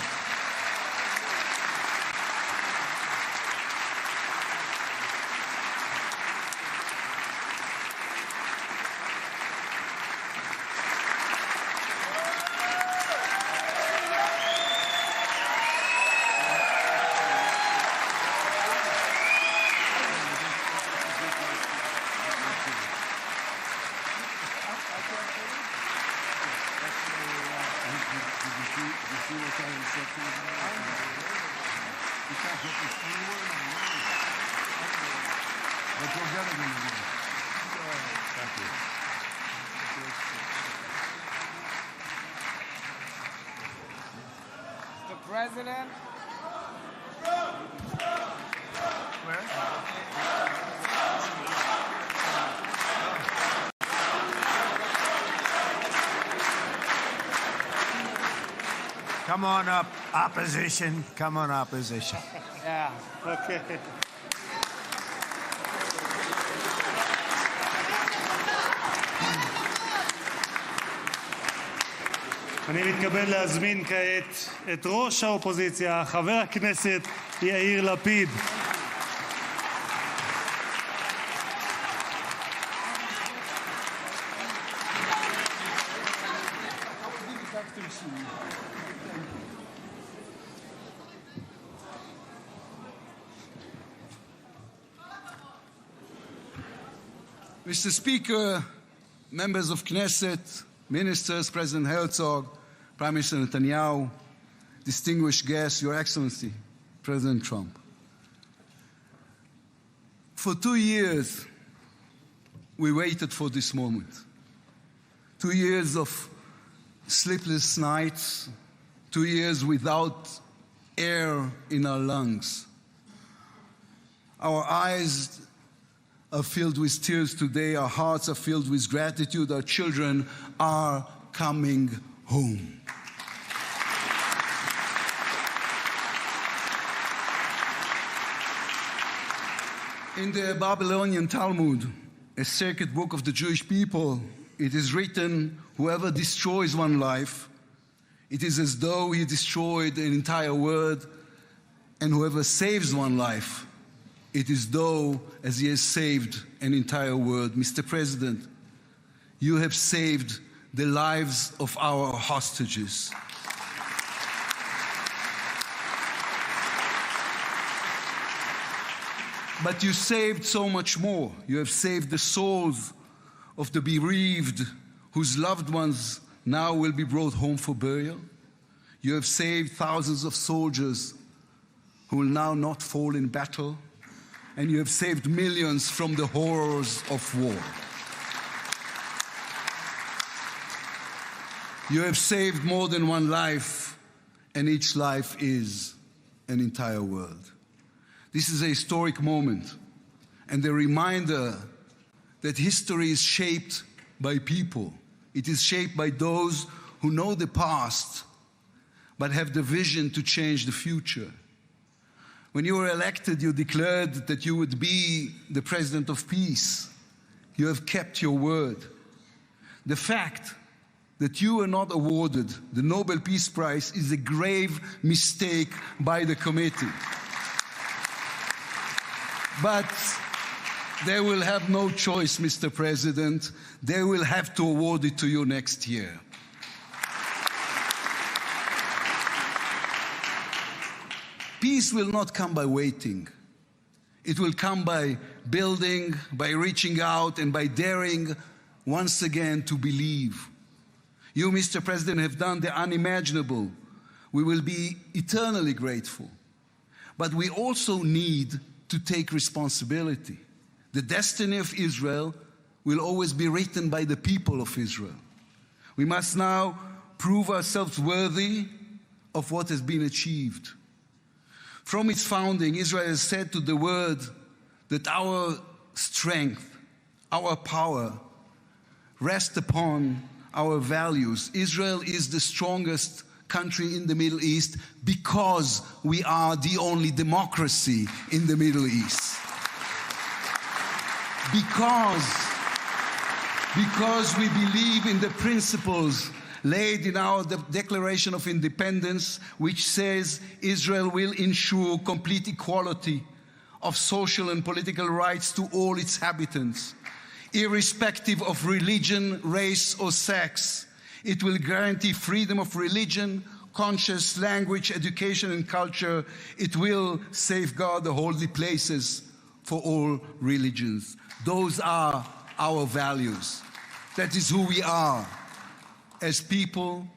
Mr. President. Come on up, opposition. Come on, opposition. Yeah. Okay. אני מתכבד להזמין כעת את ראש האופוזיציה, חבר הכנסת יאיר לפיד. Mr. Speaker, members of Knesset, ministers, President Herzog, Prime Minister Netanyahu, distinguished guests, Your Excellency, President Trump. For 2 years, we waited for this moment. 2 years of sleepless nights, 2 years without air in our lungs. Our eyes are filled with tears today. Our hearts are filled with gratitude. Our children are coming home. In the Babylonian Talmud, a sacred book of the Jewish people, it is written, whoever destroys one life, it is as though he destroyed an entire world, and whoever saves one life, it is though as he has saved an entire world. Mr. President, you have saved the lives of our hostages. But you saved so much more. You have saved the souls of the bereaved whose loved ones now will be brought home for burial. You have saved thousands of soldiers who will now not fall in battle. And you have saved millions from the horrors of war. You have saved more than one life, and each life is an entire world. This is a historic moment, and a reminder that history is shaped by people. It is shaped by those who know the past, but have the vision to change the future. When you were elected, you declared that you would be the president of peace. You have kept your word. The fact that you were not awarded the Nobel Peace Prize is a grave mistake by the committee. But they will have no choice, Mr. President. They will have to award it to you next year. Peace will not come by waiting. It will come by building, by reaching out, and by daring once again to believe. You, Mr. President, have done the unimaginable. We will be eternally grateful. But we also need to take responsibility. The destiny of Israel will always be written by the people of Israel. We must now prove ourselves worthy of what has been achieved. From its founding, Israel has said to the world that our strength, our power, rest upon our values. Israel is the strongest country in the Middle East because we are the only democracy in the Middle East. Because we believe in the principles laid in our Declaration of Independence, which says Israel will ensure complete equality of social and political rights to all its inhabitants, irrespective of religion, race, or sex. It will guarantee freedom of religion, conscience, language, education, and culture. It will safeguard the holy places for all religions. Those are our values. That is who we are as people,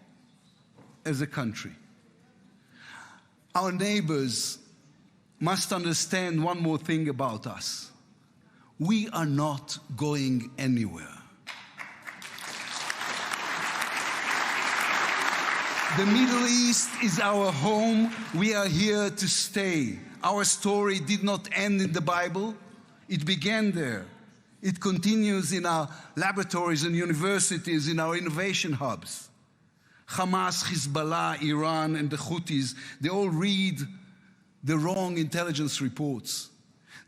as a country. Our neighbors must understand one more thing about us. We are not going anywhere. The Middle East is our home. We are here to stay. Our story did not end in the Bible. It began there. It continues in our laboratories and universities, in our innovation hubs. Hamas, Hezbollah, Iran, and the Houthis, they all read the wrong intelligence reports.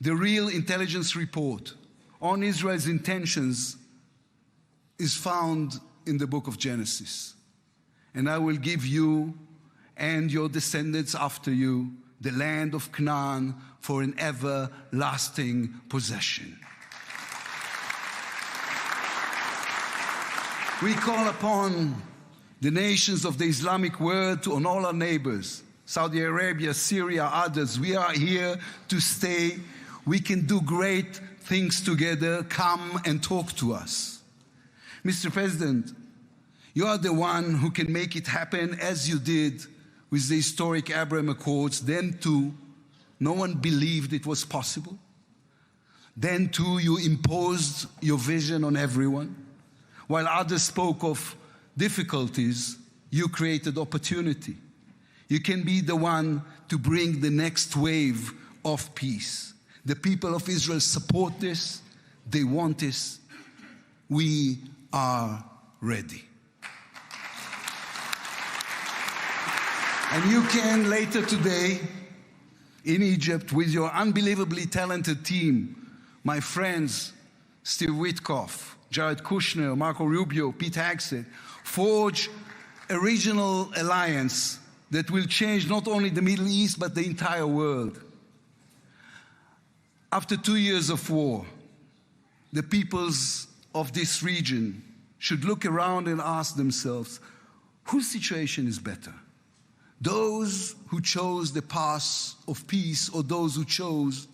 The real intelligence report on Israel's intentions is found in the book of Genesis. And I will give you and your descendants after you the land of Canaan for an everlasting possession. We call upon the nations of the Islamic world and all our neighbors, Saudi Arabia, Syria, others. We are here to stay. We can do great things together. Come and talk to us. Mr. President, You are the one who can make it happen, as you did with the historic Abraham Accords. Then too, no one believed it was possible. Then too, you imposed your vision on everyone. While others spoke of difficulties, you created opportunity. You can be the one to bring the next wave of peace. The people of Israel support this. They want this. We are ready. And you can later today in Egypt with your unbelievably talented team, my friends Steve Witkoff, Jared Kushner, Marco Rubio, Pete Hegseth, forge a regional alliance that will change not only the Middle East but the entire world. After 2 years of war, the peoples of this region should look around and ask themselves, whose situation is better? Those who chose the path of peace or those who chose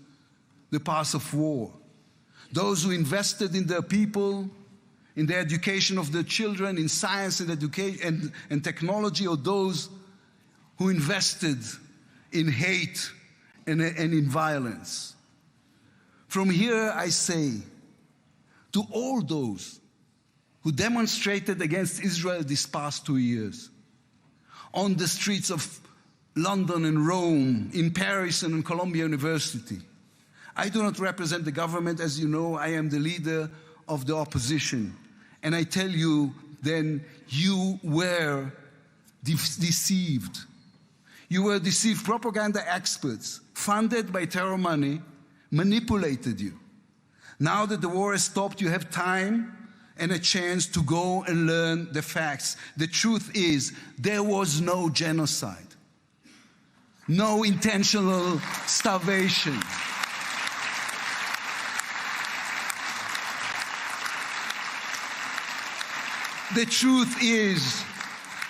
the path of war? Those who invested in their people, in the education of their children, in science and education and technology, or those who invested in hate and in violence? From here I say to all those who demonstrated against Israel these past 2 years, on the streets of London and Rome, in Paris and in Columbia University. I do not represent the government. As you know, I am the leader of the opposition. And I tell you, then, you were deceived. You were deceived. Propaganda experts, funded by terror money, manipulated you. Now that the war has stopped, you have time and a chance to go and learn the facts. The truth is, there was no genocide, no intentional starvation. The truth is,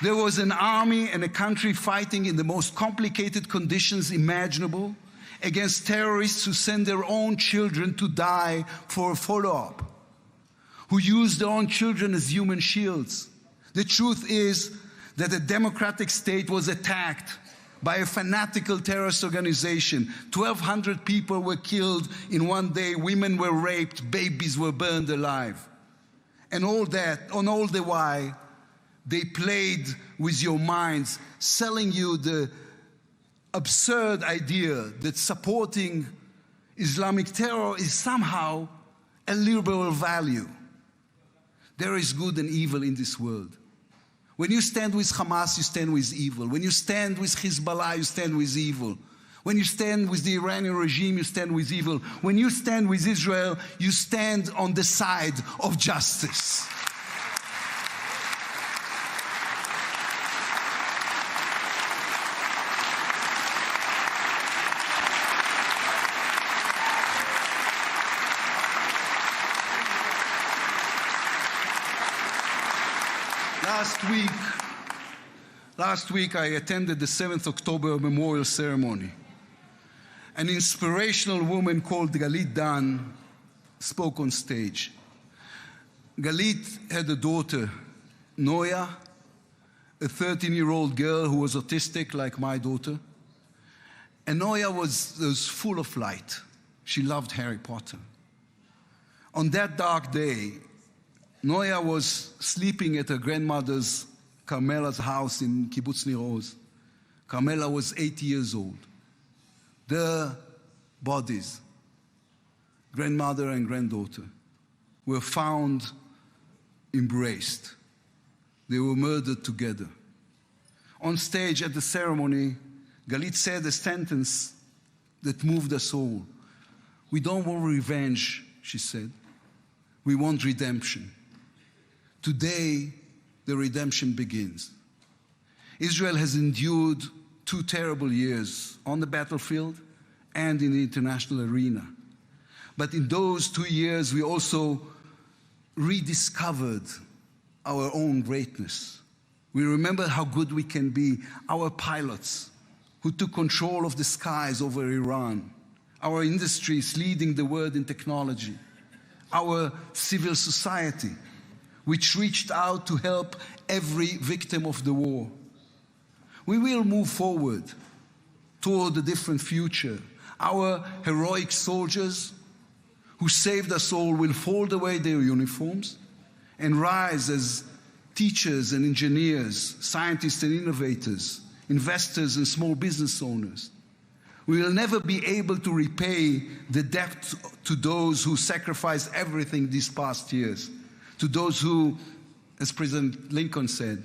there was an army and a country fighting in the most complicated conditions imaginable against terrorists who send their own children to die for a follow-up, who use their own children as human shields. The truth is that a democratic state was attacked by a fanatical terrorist organization. 1,200 people were killed in one day. Women were raped. Babies were burned alive. And all the while, they played with your minds, selling you the absurd idea that supporting Islamic terror is somehow a liberal value. There is good and evil in this world. When you stand with Hamas, you stand with evil. When you stand with Hezbollah, you stand with evil. When you stand with the Iranian regime, you stand with evil. When you stand with Israel, you stand on the side of justice. Last week I attended the 7th October memorial ceremony. An inspirational woman called Galit Dan spoke on stage. Galit had a daughter, Noya, a 13-year-old girl who was autistic like my daughter. And Noya was full of light. She loved Harry Potter. On that dark day, Noya was sleeping at her grandmother's, Carmela's house in Kibbutz Nir Oz. Carmela was 80 years old. Their bodies, grandmother and granddaughter, were found embraced. They were murdered together. On stage at the ceremony, Galit said a sentence that moved us all. We don't want revenge, she said. We want redemption. Today, the redemption begins. Israel has endured 2 terrible years on the battlefield and in the international arena. But in those 2 years, we also rediscovered our own greatness. We remember how good we can be. Our pilots who took control of the skies over Iran. Our industries leading the world in technology. Our civil society which reached out to help every victim of the war. We will move forward toward a different future. Our heroic soldiers who saved us all will fold away their uniforms and rise as teachers and engineers, scientists and innovators, investors and small business owners. We will never be able to repay the debt to those who sacrificed everything these past years, to those who, as President Lincoln said,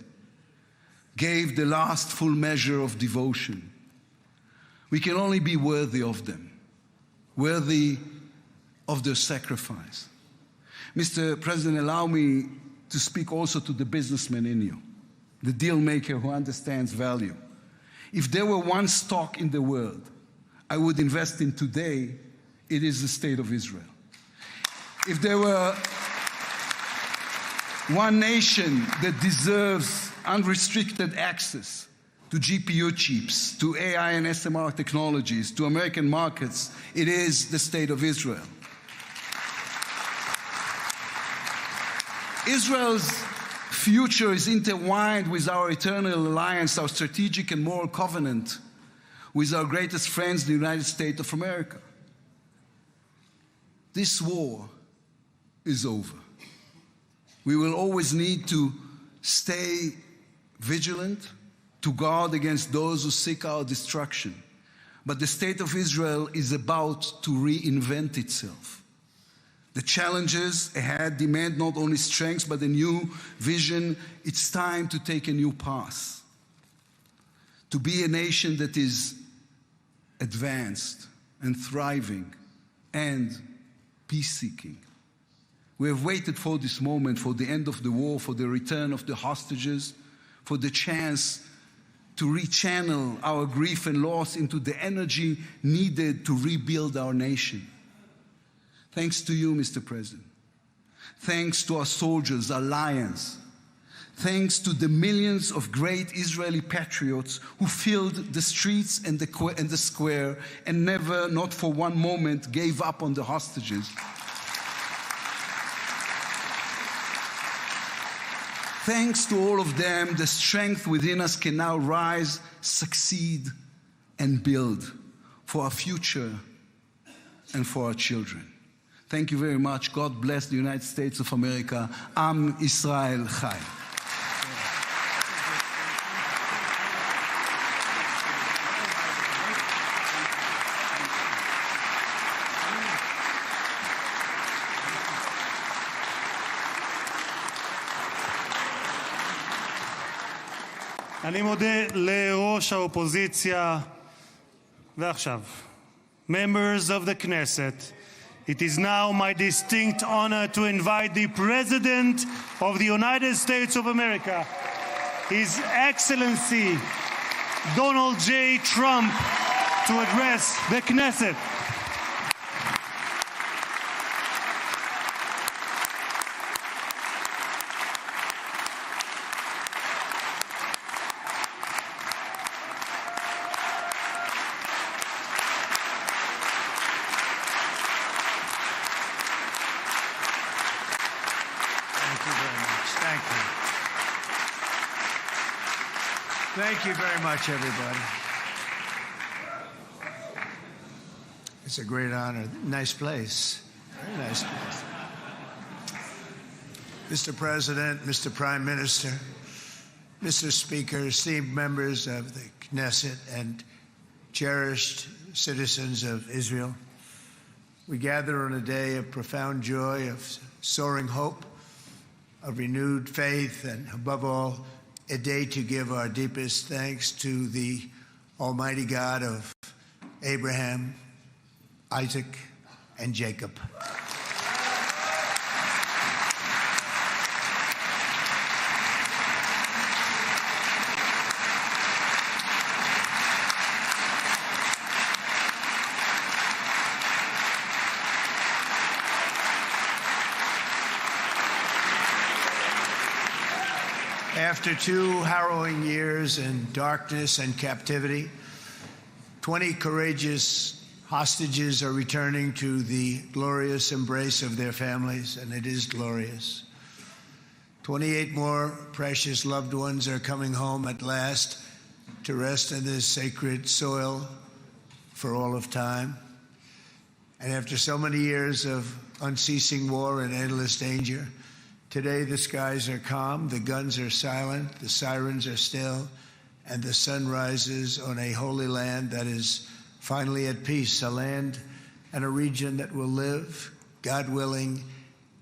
gave the last full measure of devotion. We can only be worthy of them, worthy of their sacrifice. Mr. President, allow me to speak also to the businessman in you, the deal maker who understands value. If there were one stock in the world I would invest in today, it is the State of Israel. If there were one nation that deserves unrestricted access to GPU chips, to AI and SMR technologies, to American markets, it is the State of Israel. Israel's future is intertwined with our eternal alliance, our strategic and moral covenant with our greatest friends, the United States of America. This war is over. We will always need to stay vigilant, to guard against those who seek our destruction. But the State of Israel is about to reinvent itself. The challenges ahead demand not only strength, but a new vision. It's time to take a new path, to be a nation that is advanced and thriving and peace-seeking. We have waited for this moment, for the end of the war, for the return of the hostages, for the chance to rechannel our grief and loss into the energy needed to rebuild our nation. Thanks to you, Mr. President. Thanks to our soldiers, our lions. Thanks to the millions of great Israeli patriots who filled the streets and the square and never, not for one moment, gave up on the hostages. Thanks to all of them, the strength within us can now rise, succeed, and build for our future and for our children. Thank you very much. God bless the United States of America. Am Israel Chai. אני מודה לראש האופוזיציה. ועכשיו, members of the Knesset, it is now my distinct honor to invite the President of the United States of America, His Excellency Donald J. Trump, to address the Knesset. Thank you very much, everybody. It's a great honor. Nice place. Very nice place. Mr. President, Mr. Prime Minister, Mr. Speaker, esteemed members of the Knesset and cherished citizens of Israel, we gather on a day of profound joy, of soaring hope, of renewed faith, and above all, a day to give our deepest thanks to the Almighty God of Abraham, Isaac, and Jacob. After 2 harrowing years in darkness and captivity, 20 courageous hostages are returning to the glorious embrace of their families, and it is glorious. 28 more precious loved ones are coming home at last to rest in this sacred soil for all of time. And after so many years of unceasing war and endless danger, today the skies are calm, the guns are silent, the sirens are still, and the sun rises on a holy land that is finally at peace, a land and a region that will live, God willing,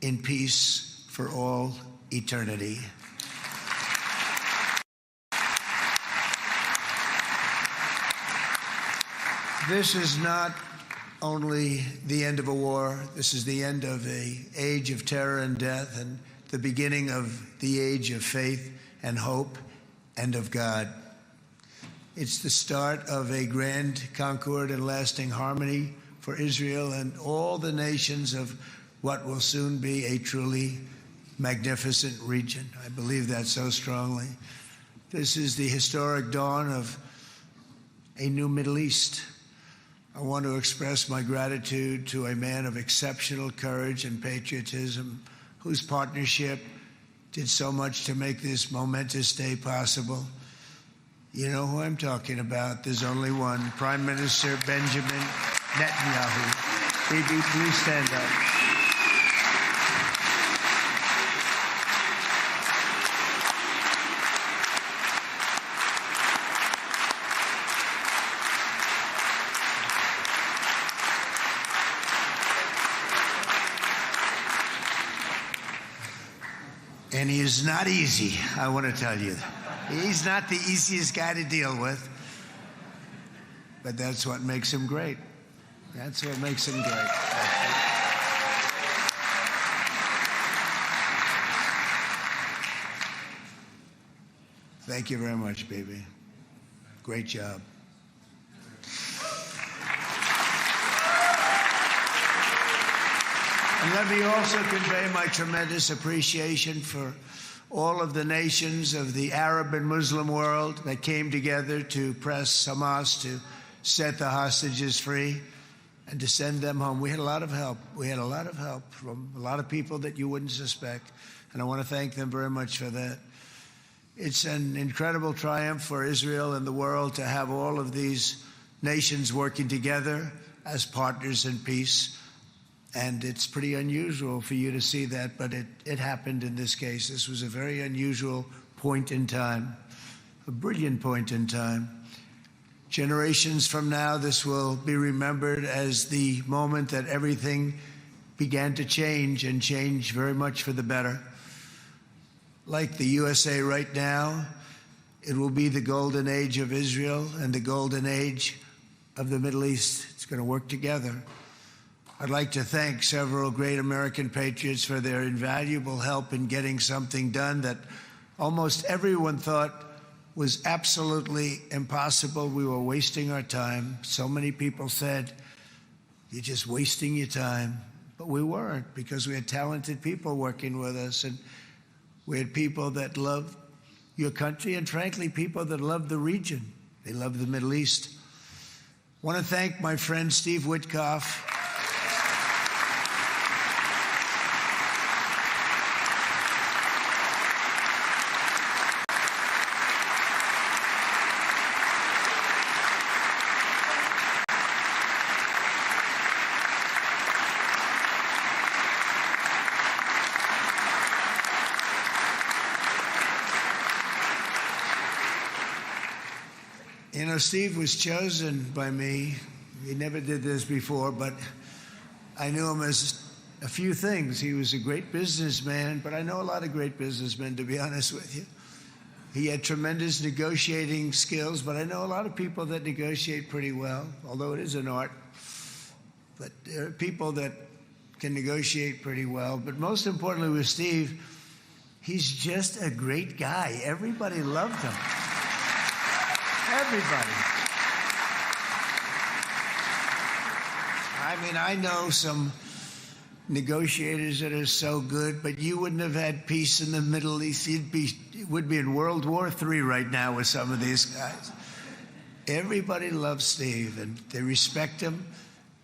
in peace for all eternity. This is not only the end of a war, this is the end of an age of terror and death and the beginning of the age of faith and hope and of God. It's the start of a grand concord and lasting harmony for Israel and all the nations of what will soon be a truly magnificent region. I believe that so strongly. This is the historic dawn of a new Middle East. I want to express my gratitude to a man of exceptional courage and patriotism, whose partnership did so much to make this momentous day possible. You know who I'm talking about. There's only one, Prime Minister Benjamin Netanyahu. Bibi, please stand up. And he is not easy, I want to tell you. He's not the easiest guy to deal with, but that's what makes him great. That's what makes him great. Thank you very much, baby. Great job. And let me also convey my tremendous appreciation for all of the nations of the Arab and Muslim world that came together to press Hamas to set the hostages free and to send them home. We had a lot of help. We had a lot of help from a lot of people that you wouldn't suspect, and I want to thank them very much for that. It's an incredible triumph for Israel and the world to have all of these nations working together as partners in peace. And it's pretty unusual for you to see that, but it happened in this case. This was a very unusual point in time, a brilliant point in time. Generations from now, this will be remembered as the moment that everything began to change, and change very much for the better. Like the USA right now, it will be the golden age of Israel and the golden age of the Middle East. It's going to work together. I'd like to thank several great American patriots for their invaluable help in getting something done that almost everyone thought was absolutely impossible. We were wasting our time. So many people said, "You're just wasting your time." But we weren't, because we had talented people working with us, and we had people that loved your country, and frankly, people that loved the region. They loved the Middle East. I want to thank my friend Steve Witkoff. You know, Steve was chosen by me. He never did this before, but I knew him as a few things. He was a great businessman, but I know a lot of great businessmen, to be honest with you. He had tremendous negotiating skills, but I know a lot of people that negotiate pretty well, although it is an art. But there are people that can negotiate pretty well. But most importantly with Steve, he's just a great guy. Everybody loved him. Everybody. I mean, I know some negotiators that are so good, but you wouldn't have had peace in the Middle East. It would be in World War III right now with some of these guys. Everybody loves Steve, and they respect him,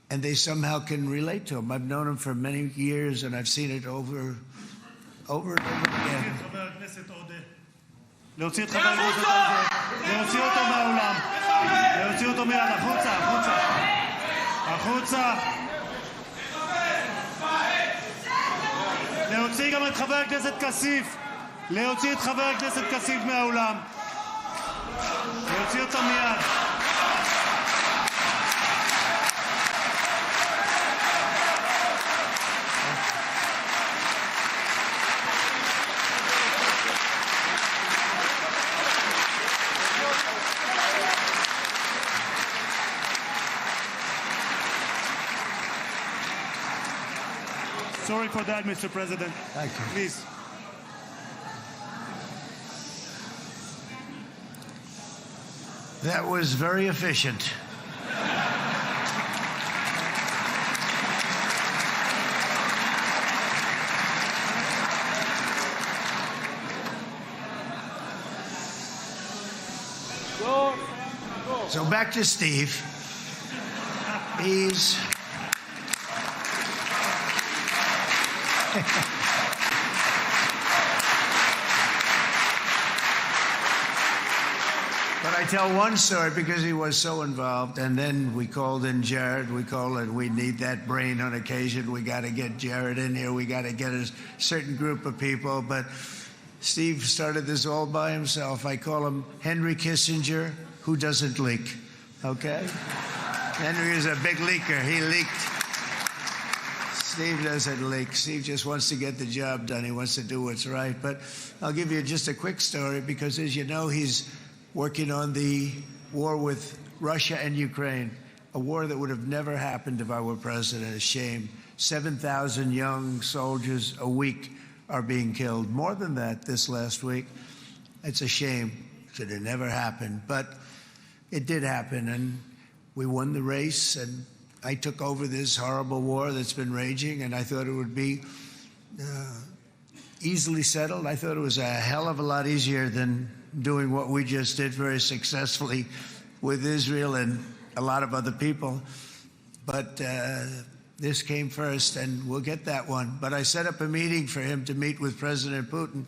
and they somehow can relate to him. I've known him for many years, and I've seen it over over and over again. חבר הכנסת עודה. להוציא את חבר הכנסת עודה. להוציא אותו מהאולם. להוציא אותו מיד. החוצה, החוצה. החוצה. להוציא גם את חבר הכנסת כסיף. להוציא את חבר הכנסת כסיף מהאולם. להוציא אותו מיד. Sorry for that, Mr. President. Thank you. Please. That was very efficient. So back to Steve. He's But I tell one story because he was so involved, and then we called in Jared. We need that brain on occasion. We got to get Jared in here. We got to get a certain group of people. But Steve started this all by himself. I call him Henry Kissinger, who doesn't leak. Okay? Henry is a big leaker. He leaked. Steve doesn't leak. Steve just wants to get the job done. He wants to do what's right. But I'll give you just a quick story because, as you know, he's working on the war with Russia and Ukraine, a war that would have never happened if I were president. A shame. 7,000 young soldiers a week are being killed. More than that this last week. It's a shame. It should have never happened. But it did happen, and we won the race, and I took over this horrible war that's been raging, and I thought it would be easily settled. I thought it was a hell of a lot easier than doing what we just did very successfully with Israel and a lot of other people. But this came first, and we'll get that one. But I set up a meeting for him to meet with President Putin,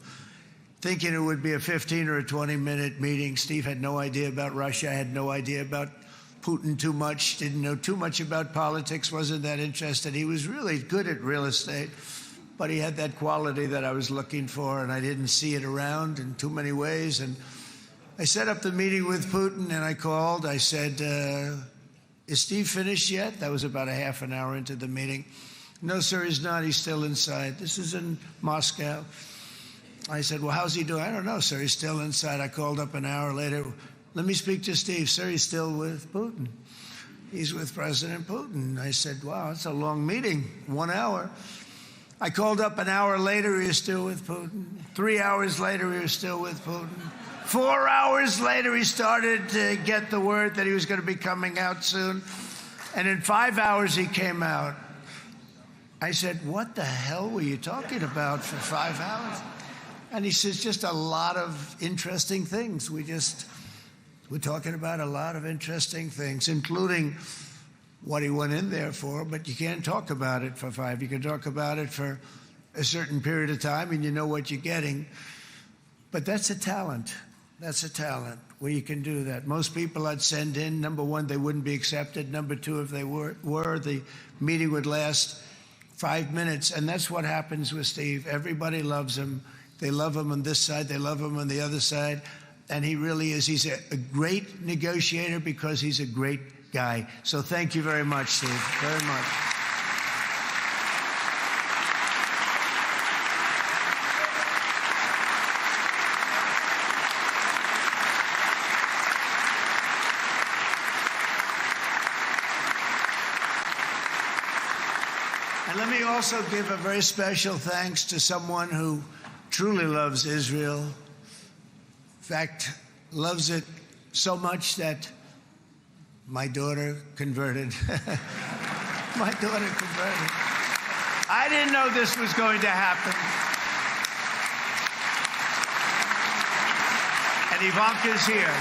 thinking it would be a 15 or a 20-minute meeting. Steve had no idea about Russia, had no idea about Putin too much, didn't know too much about politics, wasn't that interested. He was really good at real estate, but he had that quality that I was looking for, and I didn't see it around in too many ways. And I set up the meeting with Putin, and I called. I said, is Steve finished yet? That was about a half an hour into the meeting. No, sir, he's not. He's still inside. This is in Moscow. I said, well, how's he doing? I don't know, sir. He's still inside. I called up an hour later. Let me speak to Steve. Sir, he's still with Putin. He's with President Putin. I said, wow, it's a long meeting, 1 hour. I called up an hour later, he was still with Putin. 3 hours later, he was still with Putin. 4 hours later, he started to get the word that he was going to be coming out soon. And in 5 hours, he came out. I said, what the hell were you talking about for 5 hours? And he says, just a lot of interesting things. We're talking about a lot of interesting things, including what he went in there for, but you can't talk about it for 5. You can talk about it for a certain period of time, and you know what you're getting. But that's a talent. That's a talent where you can do that. Most people I'd send in, number one, they wouldn't be accepted. Number two, if they were, the meeting would last 5 minutes. And that's what happens with Steve. Everybody loves him. They love him on this side. They love him on the other side. And he really is. He's a great negotiator because he's a great guy. So thank you very much, Steve. Very much. And let me also give a very special thanks to someone who truly loves Israel. In fact, loves it so much that my daughter converted. My daughter converted. I didn't know this was going to happen. And Ivanka's here.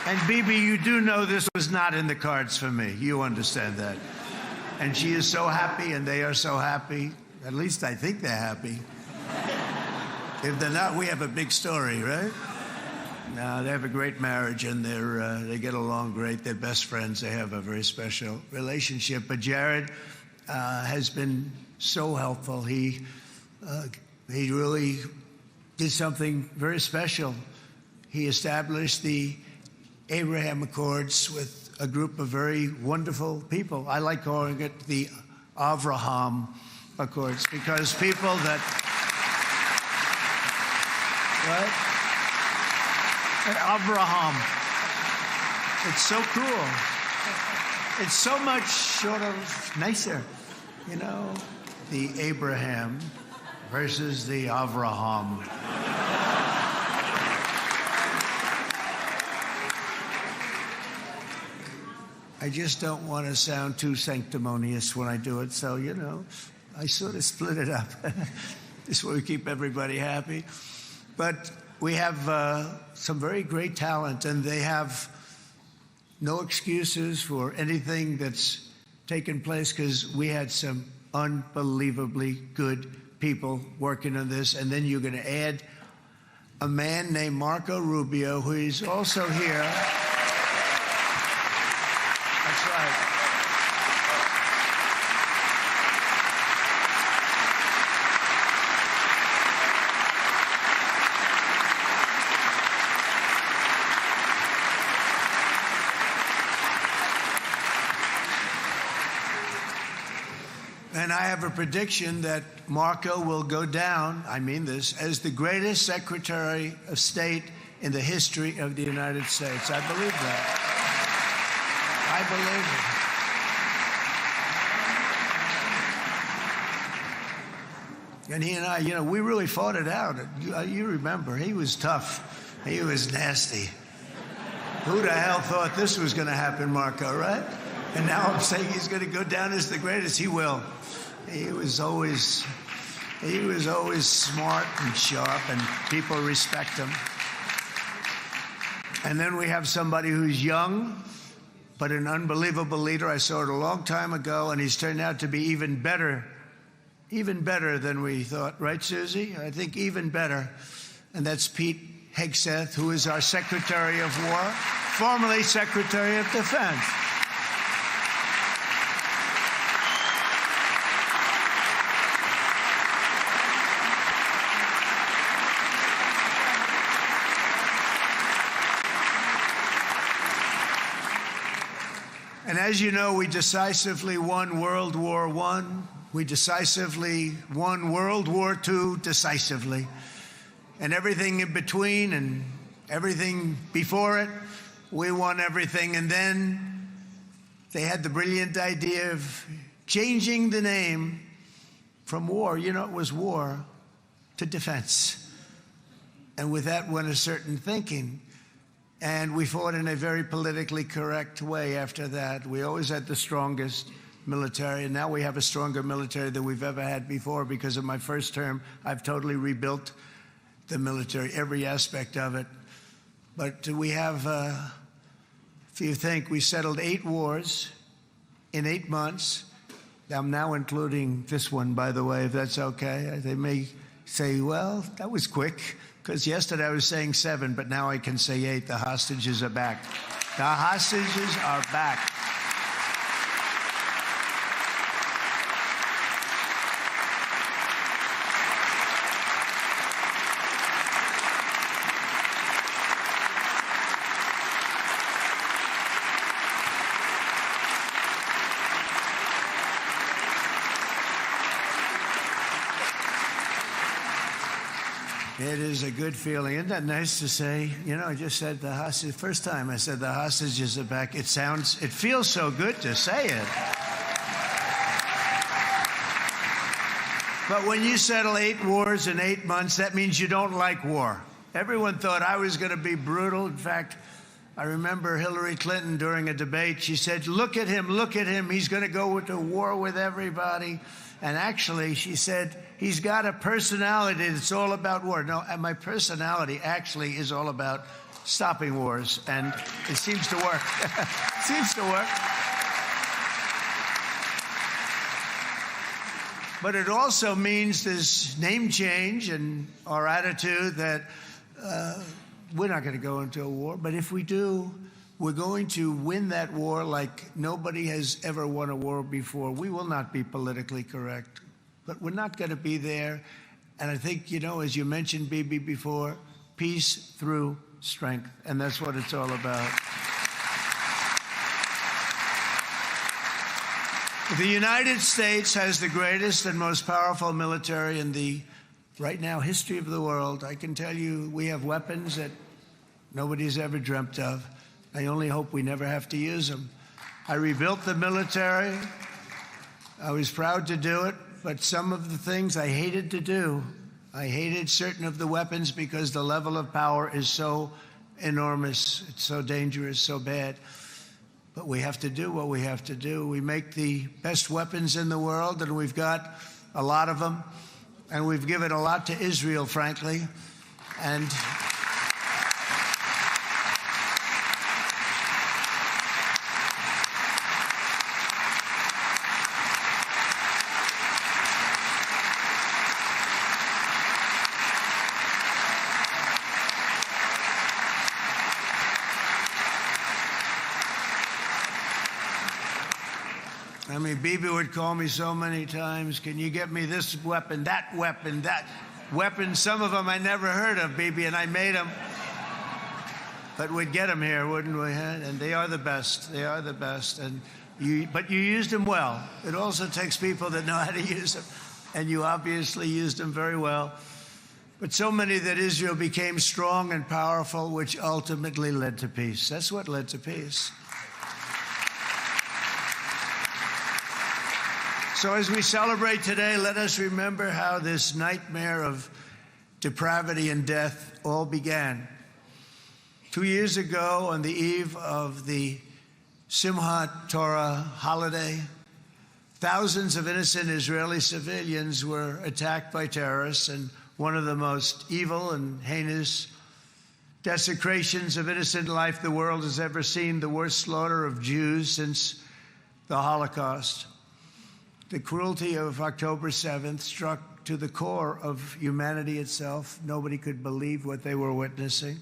And Bibi, you do know this was not in the cards for me. You understand that. And she is so happy, and they are so happy. At least I think they're happy. If they're not, we have a big story, right? No, they have a great marriage, and they get along great. They're best friends. They have a very special relationship. But Jared has been so helpful. He really did something very special. He established the Abraham Accords with a group of very wonderful people. I like calling it the Avraham Accords, because people that, right? And Avraham. It's so cool. It's so much sort of nicer, you know, the Abraham versus the Avraham. I just don't want to sound too sanctimonious when I do it, so, you know, I sort of split it up. This way we keep everybody happy. But we have some very great talent, and they have no excuses for anything that's taken place, because we had some unbelievably good people working on this. And then you're going to add a man named Marco Rubio, who is also here. That's right. And I have a prediction that Marco will go down, I mean this, as the greatest Secretary of State in the history of the United States. I believe that. I believe it. And he and I, you know, we really fought it out. You remember, he was tough. He was nasty. Who the hell thought this was going to happen, Marco, right? And now I'm saying he's going to go down as the greatest. He will. He was always smart and sharp, and people respect him. And then we have somebody who's young, but an unbelievable leader. I saw it a long time ago, and he's turned out to be even better than we thought. Right, Susie? I think even better. And that's Pete Hegseth, who is our Secretary of War, formerly Secretary of Defense. And as you know, we decisively won World War I. We decisively won World War II decisively. And everything in between and everything before it, we won everything. And then they had the brilliant idea of changing the name from war, you know, it was war, to defense. And with that went a certain thinking. And we fought in a very politically correct way after that. We always had the strongest military, and now we have a stronger military than we've ever had before. Because of my first term, I've totally rebuilt the military, every aspect of it. But we have, if you think, we settled 8 wars in 8 months. I'm now including this one, by the way, if that's okay. They may say, well, that was quick. Because yesterday I was saying 7, but now I can say 8. The hostages are back. The hostages are back. It is a good feeling. Isn't that nice to say? You know, I just said the hostage. First time I said the hostages are back. It feels so good to say it. But when you settle 8 wars in 8 months, that means you don't like war. Everyone thought I was going to be brutal. In fact, I remember Hillary Clinton during a debate, she said, look at him, he's going to go to war with everybody. And actually, she said, he's got a personality that's all about war. No, and my personality actually is all about stopping wars, and it seems to work. Seems to work. But it also means this name change and our attitude that we're not going to go into a war. But if we do, we're going to win that war like nobody has ever won a war before. We will not be politically correct, but we're not going to be there. And I think, you know, as you mentioned, Bibi, before, peace through strength. And that's what it's all about. The United States has the greatest and most powerful military in the, right now, history of the world. I can tell you we have weapons that nobody's ever dreamt of. I only hope we never have to use them. I rebuilt the military. I was proud to do it, but some of the things I hated to do. I hated certain of the weapons because the level of power is so enormous. It's so dangerous, so bad. But we have to do what we have to do. We make the best weapons in the world, and we've got a lot of them. And we've given a lot to Israel, frankly. And I mean, Bibi would call me so many times, can you get me this weapon, that weapon, that weapon? Some of them I never heard of, Bibi, and I made them. But we'd get them here, wouldn't we? And they are the best. They are the best. But you used them well. It also takes people that know how to use them. And you obviously used them very well. But so many that Israel became strong and powerful, which ultimately led to peace. That's what led to peace. So as we celebrate today, let us remember how this nightmare of depravity and death all began. 2 years ago, on the eve of the Simchat Torah holiday, thousands of innocent Israeli civilians were attacked by terrorists, and one of the most evil and heinous desecrations of innocent life the world has ever seen, the worst slaughter of Jews since the Holocaust. The cruelty of October 7th struck to the core of humanity itself. Nobody could believe what they were witnessing.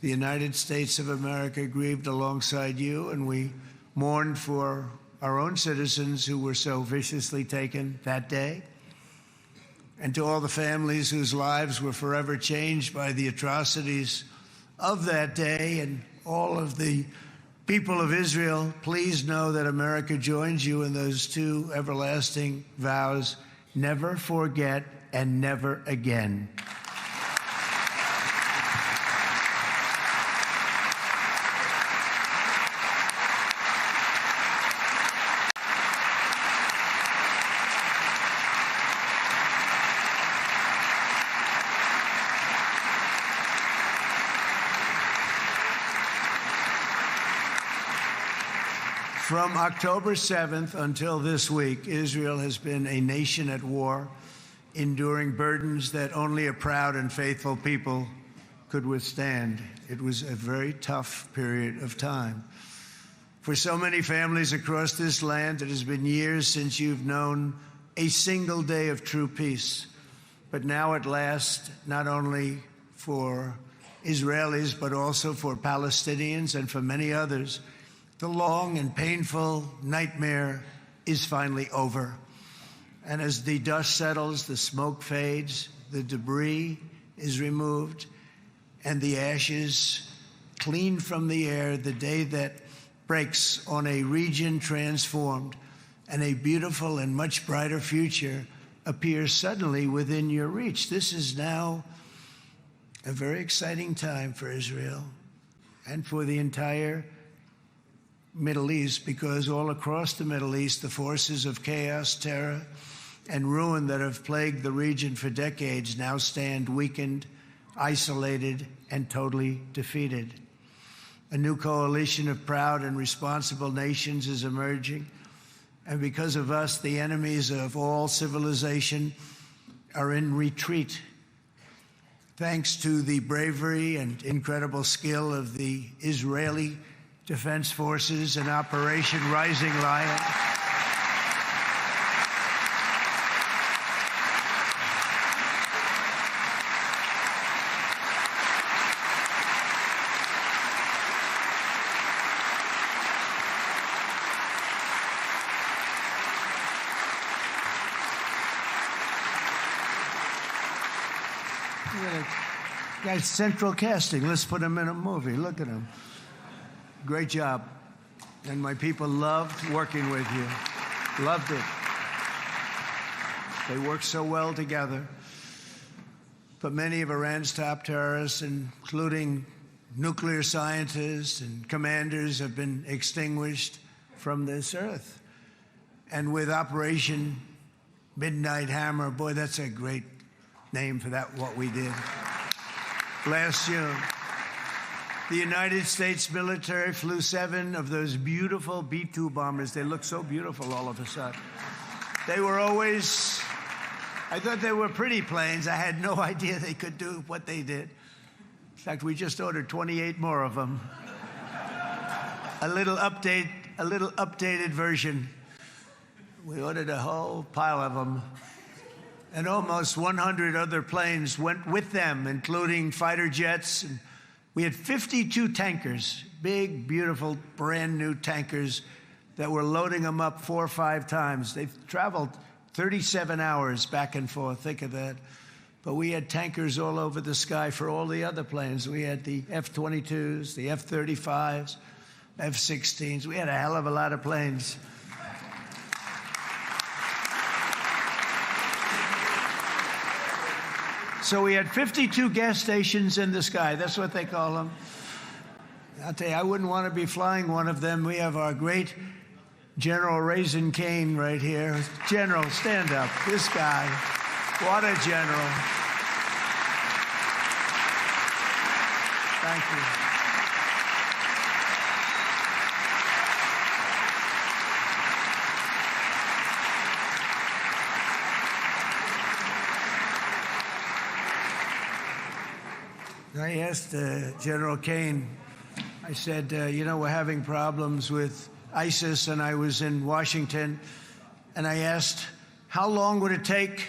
The United States of America grieved alongside you, and we mourned for our own citizens who were so viciously taken that day. And to all the families whose lives were forever changed by the atrocities of that day, and all of the people of Israel, please know that America joins you in those two everlasting vows: never forget and never again. From October 7th until this week, Israel has been a nation at war, enduring burdens that only a proud and faithful people could withstand. It was a very tough period of time. For so many families across this land, it has been years since you've known a single day of true peace. But now at last, not only for Israelis, but also for Palestinians and for many others, the long and painful nightmare is finally over. And as the dust settles, the smoke fades, the debris is removed, and the ashes cleaned from the air, the day that breaks on a region transformed, and a beautiful and much brighter future appears suddenly within your reach. This is now a very exciting time for Israel and for the entire Middle East, because all across the Middle East, the forces of chaos, terror, and ruin that have plagued the region for decades now stand weakened, isolated, and totally defeated. A new coalition of proud and responsible nations is emerging, and because of us, the enemies of all civilization are in retreat. Thanks to the bravery and incredible skill of the Israeli Defense Forces and Operation Rising Lion, guy's central casting. Let's put him in a movie. Look at him. Great job. And my people loved working with you. Loved it. They worked so well together. But many of Iran's top terrorists, including nuclear scientists and commanders, have been extinguished from this earth. And with Operation Midnight Hammer, boy, that's a great name for that, what we did. Last June, the United States military flew 7 of those beautiful B-2 bombers. They look so beautiful all of a sudden. They were always, I thought they were pretty planes. I had no idea they could do what they did. In fact, we just ordered 28 more of them. A little updated version. We ordered a whole pile of them. And almost 100 other planes went with them, including fighter jets. And we had 52 tankers, big, beautiful, brand new tankers that were loading them up 4 or 5 times. They've traveled 37 hours back and forth. Think of that. But we had tankers all over the sky for all the other planes. We had the F-22s, the F-35s, F-16s. We had a hell of a lot of planes. So we had 52 gas stations in the sky. That's what they call them. I'll tell you, I wouldn't want to be flying one of them. We have our great General Raisin Cain right here. General, stand up. This guy. What a general. Thank you. I asked General Cain, I said, you know, we're having problems with ISIS, and I was in Washington, and I asked, how long would it take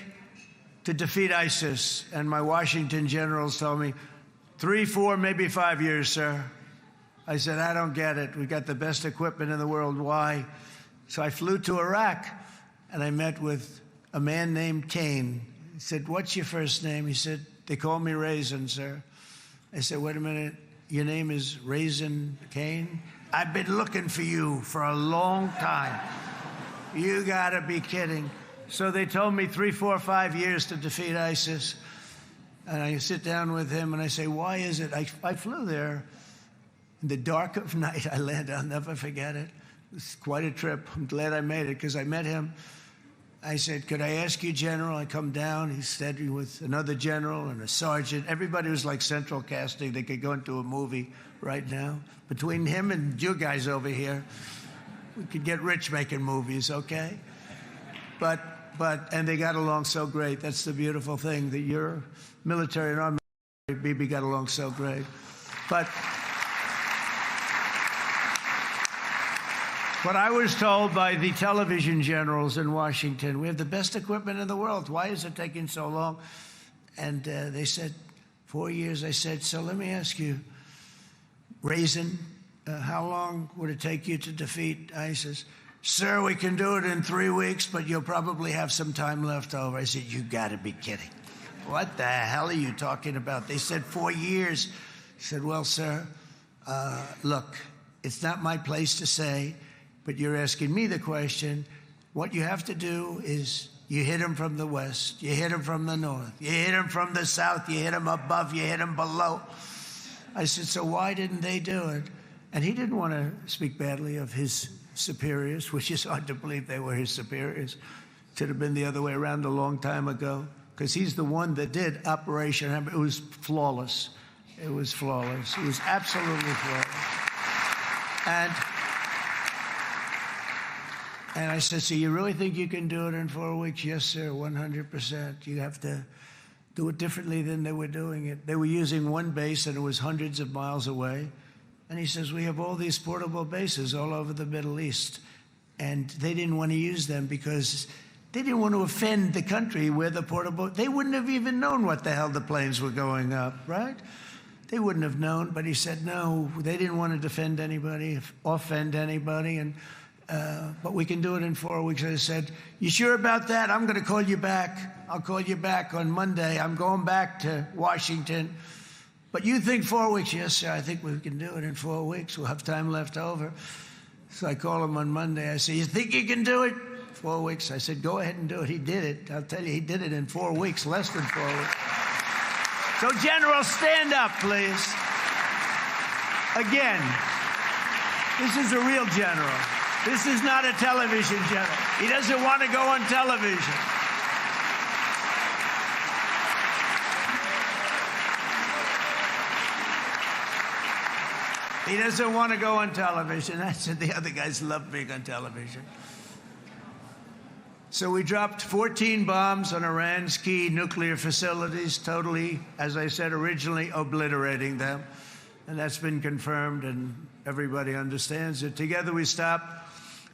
to defeat ISIS? And my Washington generals told me, 3, 4, maybe 5 years, sir. I said, I don't get it. We got the best equipment in the world. Why? So I flew to Iraq, and I met with a man named Cain. He said, what's your first name? He said, they call me Raisin, sir. I said, wait a minute, your name is Raisin Cain? I've been looking for you for a long time. You gotta be kidding. So they told me 3, 4, 5 years to defeat ISIS. And I sit down with him and I say, why is it? I flew there in the dark of night. I landed, I'll never forget it. It was quite a trip. I'm glad I made it because I met him. I said, could I ask you, General? I come down. He said with another general and a sergeant. Everybody was like central casting. They could go into a movie right now. Between him and you guys over here, we could get rich making movies, okay? And they got along so great. That's the beautiful thing, that your military and our military, BB, got along so great. But I was told by the television generals in Washington, we have the best equipment in the world. Why is it taking so long? And they said, 4 years. I said, so let me ask you, Raisin, how long would it take you to defeat ISIS? Sir, we can do it in 3 weeks, but you'll probably have some time left over. I said, you got to be kidding. What the hell are you talking about? They said 4 years. I said, well, sir, look, it's not my place to say, but you're asking me the question. What you have to do is you hit him from the west, you hit him from the north, you hit him from the south, you hit him above, you hit him below. I said, so why didn't they do it? And he didn't want to speak badly of his superiors, which is hard to believe they were his superiors. It should have been the other way around a long time ago, because he's the one that did Operation Hammer. It was flawless. It was flawless. It was absolutely flawless. And I said, so you really think you can do it in 4 weeks? Yes, sir, 100%. You have to do it differently than they were doing it. They were using one base and it was hundreds of miles away. And he says, we have all these portable bases all over the Middle East. And they didn't want to use them because they didn't want to offend the country where the portable, they wouldn't have even known what the hell the planes were going up, right? They wouldn't have known, but he said, no, they didn't want to defend anybody, offend anybody, and but we can do it in 4 weeks. I said, you sure about that? I'm going to call you back. I'll call you back on Monday. I'm going back to Washington. But you think 4 weeks? Yes, sir, I think we can do it in 4 weeks. We'll have time left over. So I call him on Monday. I say, you think you can do it? 4 weeks. I said, go ahead and do it. He did it. I'll tell you, he did it in 4 weeks, less than 4 weeks. So, General, stand up, please. Again, this is a real general. This is not a television general. He doesn't want to go on television. He doesn't want to go on television. I said the other guys love being on television. So we dropped 14 bombs on Iran's key nuclear facilities, totally, as I said originally, obliterating them. And that's been confirmed, and everybody understands it. Together we stopped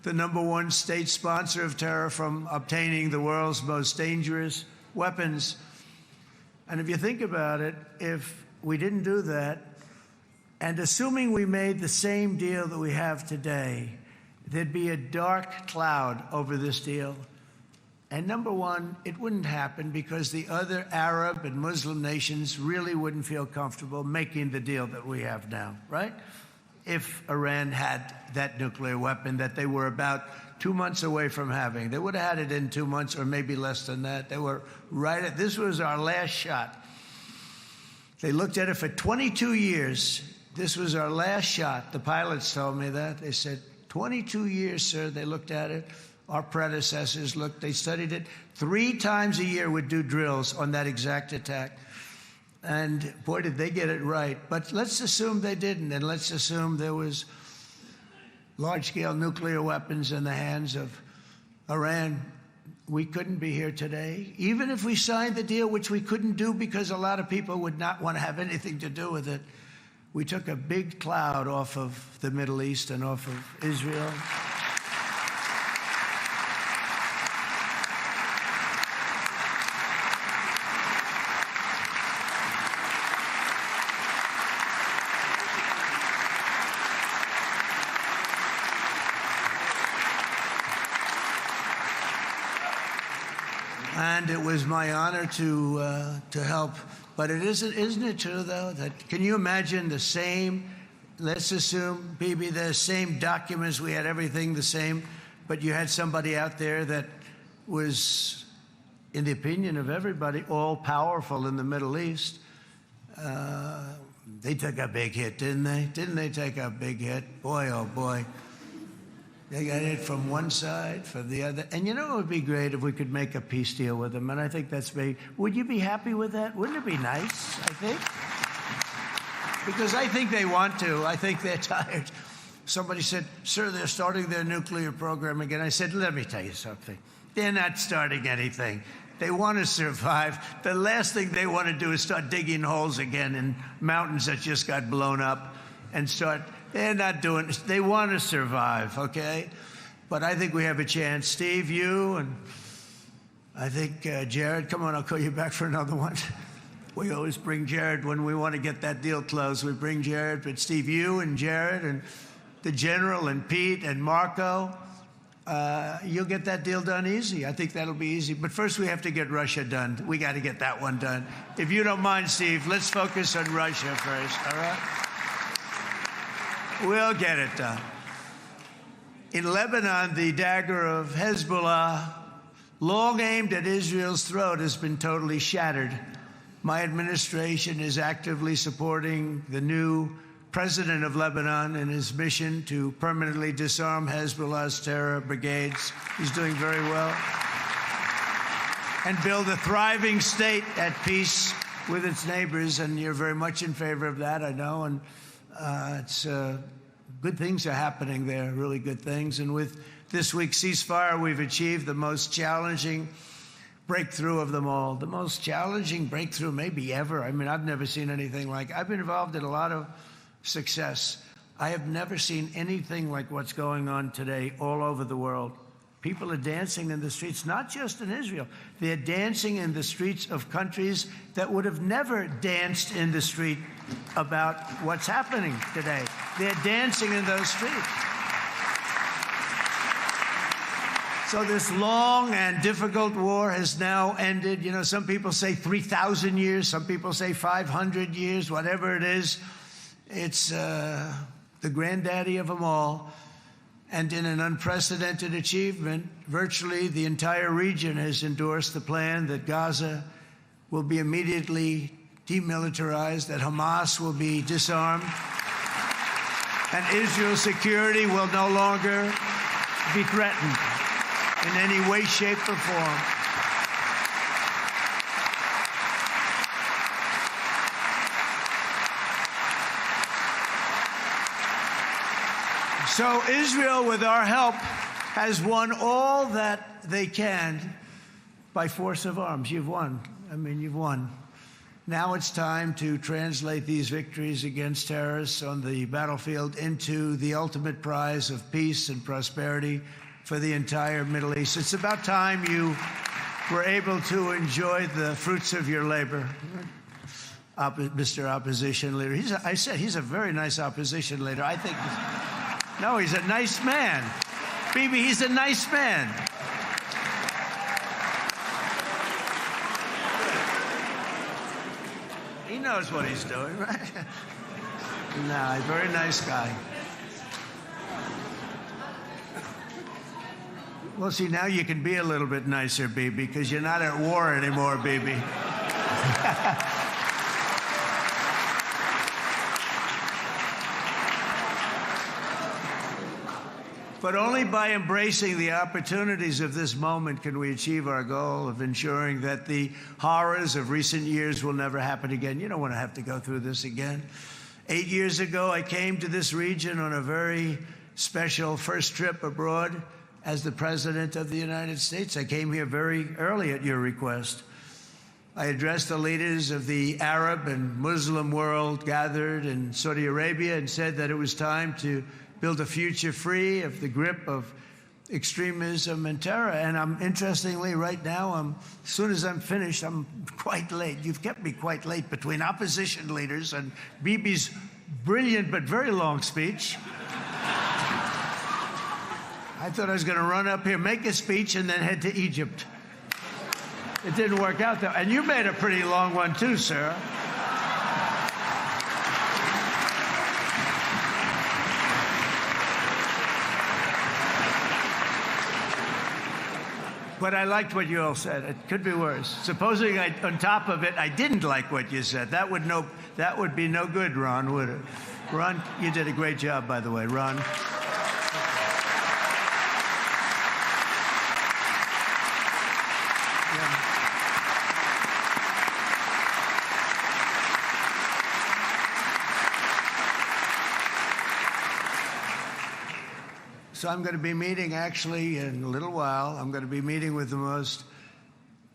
the #1 state sponsor of terror from obtaining the world's most dangerous weapons. And if you think about it, if we didn't do that, and assuming we made the same deal that we have today, there'd be a dark cloud over this deal. And #1, it wouldn't happen because the other Arab and Muslim nations really wouldn't feel comfortable making the deal that we have now, right? If Iran had that nuclear weapon that they were about 2 months away from having. They would have had it in 2 months or maybe less than that. They were right at, this was our last shot. They looked at it for 22 years. This was our last shot. The pilots told me that. They said, 22 years, sir, they looked at it. Our predecessors looked, they studied it. 3 times a year would do drills on that exact attack. And boy, did they get it right. But let's assume they didn't, and let's assume there was large-scale nuclear weapons in the hands of Iran. We couldn't be here today. Even if we signed the deal, which we couldn't do because a lot of people would not want to have anything to do with it, we took a big cloud off of the Middle East and off of Israel. And it was my honor to help. But isn't it true, though, that can you imagine the same, let's assume, Bibi, the same documents, we had everything the same, but you had somebody out there that was, in the opinion of everybody, all-powerful in the Middle East. They took a big hit, didn't they? Didn't they take a big hit? Boy, oh boy. They got hit from one side, from the other. And you know, it would be great if we could make a peace deal with them. And I think that's big. Would you be happy with that? Wouldn't it be nice, I think? Because I think they want to. I think they're tired. Somebody said, sir, they're starting their nuclear program again. I said, let me tell you something. They're not starting anything. They want to survive. The last thing they want to do is start digging holes again in mountains that just got blown up and start. They're not doing it. They want to survive, okay? But I think we have a chance. Steve, you, and I think Jared, come on, I'll call you back for another one. We always bring Jared when we want to get that deal closed. We bring Jared, but Steve, you and Jared and the General and Pete and Marco, you'll get that deal done easy. I think that'll be easy. But first we have to get Russia done. We got to get that one done. If you don't mind, Steve, let's focus on Russia first, all right? We'll get it done. In Lebanon, the dagger of Hezbollah, long aimed at Israel's throat, has been totally shattered. My administration is actively supporting the new president of Lebanon in his mission to permanently disarm Hezbollah's terror brigades. He's doing very well. And build a thriving state at peace with its neighbors. And you're very much in favor of that, I know. And it's good things are happening there, really good things. And with this week's ceasefire, we've achieved the most challenging breakthrough of them all, the most challenging breakthrough maybe ever. I mean, I've never seen anything like it. I've been involved in a lot of success. I have never seen anything like what's going on today all over the world. People are dancing in the streets, not just in Israel. They're dancing in the streets of countries that would have never danced in the street about what's happening today. They're dancing in those streets. So this long and difficult war has now ended. You know, some people say 3,000 years, some people say 500 years, whatever it is. It's the granddaddy of them all. And in an unprecedented achievement, virtually the entire region has endorsed the plan that Gaza will be immediately demilitarized, that Hamas will be disarmed, and Israel's security will no longer be threatened in any way, shape, or form. So Israel, with our help, has won all that they can by force of arms. You've won. I mean, you've won. Now it's time to translate these victories against terrorists on the battlefield into the ultimate prize of peace and prosperity for the entire Middle East. It's about time you were able to enjoy the fruits of your labor. Mr. Opposition Leader. I said he's a very nice opposition leader. I think... No, he's a nice man. Bibi, he's a nice man. He knows what he's doing, right? No, he's a very nice guy. Well, see, now you can be a little bit nicer, Bibi, because you're not at war anymore, Bibi. But only by embracing the opportunities of this moment can we achieve our goal of ensuring that the horrors of recent years will never happen again. You don't want to have to go through this again. 8 years ago, I came to this region on a very special first trip abroad as the President of the United States. I came here very early at your request. I addressed the leaders of the Arab and Muslim world gathered in Saudi Arabia and said that it was time to build a future free of the grip of extremism and terror. And interestingly, right now, as soon as I'm finished, I'm quite late. You've kept me quite late between opposition leaders and Bibi's brilliant but very long speech. I thought I was going to run up here, make a speech, and then head to Egypt. It didn't work out, though. And you made a pretty long one, too, sir. But I liked what you all said. It could be worse. Supposing on top of it, I didn't like what you said. That would be no good, Ron, would it? Ron, you did a great job, by the way, Ron. So I'm going to be meeting, actually, in a little while, I'm going to be meeting with the most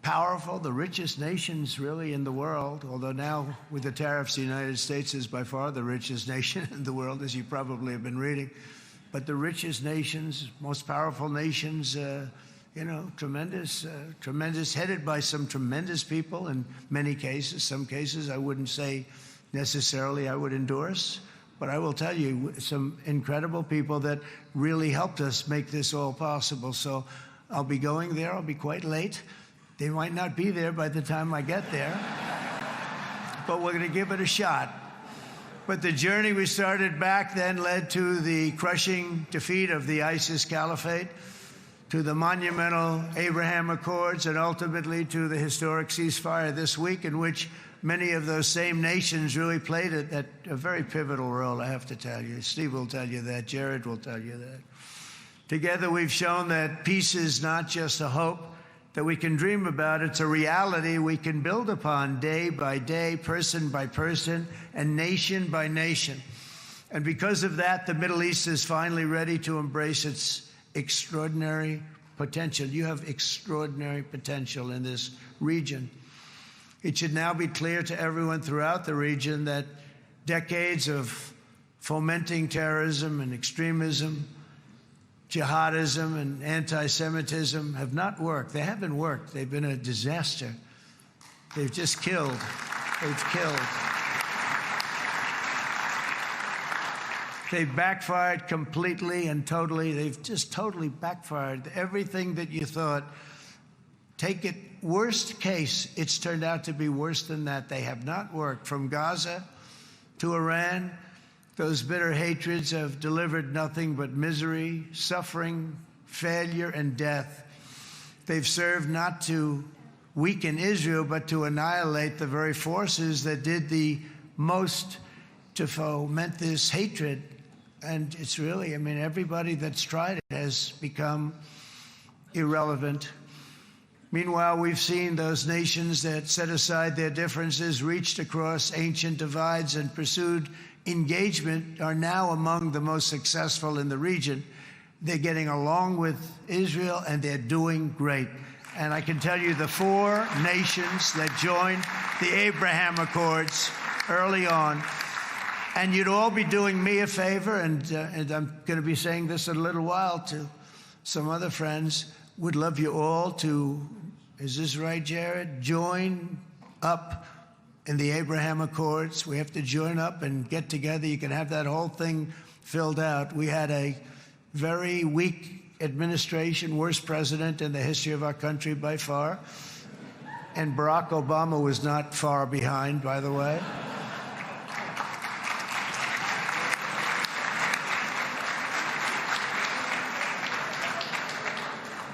powerful, the richest nations, really, in the world, although now, with the tariffs, the United States is by far the richest nation in the world, as you probably have been reading. But the richest nations, most powerful nations, you know, tremendous, headed by some tremendous people in many cases. Some cases I wouldn't say necessarily I would endorse. But I will tell you, some incredible people that really helped us make this all possible. So I'll be going there. I'll be quite late. They might not be there by the time I get there. But we're going to give it a shot. But the journey we started back then led to the crushing defeat of the ISIS caliphate, to the monumental Abraham Accords, and ultimately to the historic ceasefire this week, in which many of those same nations really played a very pivotal role, I have to tell you. Steve will tell you that. Jared will tell you that. Together, we've shown that peace is not just a hope that we can dream about. It's a reality we can build upon day by day, person by person, and nation by nation. And because of that, the Middle East is finally ready to embrace its extraordinary potential. You have extraordinary potential in this region. It should now be clear to everyone throughout the region that decades of fomenting terrorism and extremism, jihadism and anti-Semitism have not worked. They haven't worked. They've been a disaster. They've just killed. They've killed. They've backfired completely and totally. They've just totally backfired. Everything that you thought, take it worst case, it's turned out to be worse than that. They have not worked. From Gaza to Iran, those bitter hatreds have delivered nothing but misery, suffering, failure, and death. They've served not to weaken Israel, but to annihilate the very forces that did the most to foment this hatred. And it's really, I mean, everybody that's tried it has become irrelevant. Meanwhile, we've seen those nations that set aside their differences, reached across ancient divides, and pursued engagement are now among the most successful in the region. They're getting along with Israel, and they're doing great. And I can tell you the 4 nations that joined the Abraham Accords early on, and you'd all be doing me a favor, and I'm going to be saying this in a little while to some other friends, would love you all to, is this right, Jared? Join up in the Abraham Accords. We have to join up and get together. You can have that whole thing filled out. We had a very weak administration, worst president in the history of our country by far. And Barack Obama was not far behind, by the way.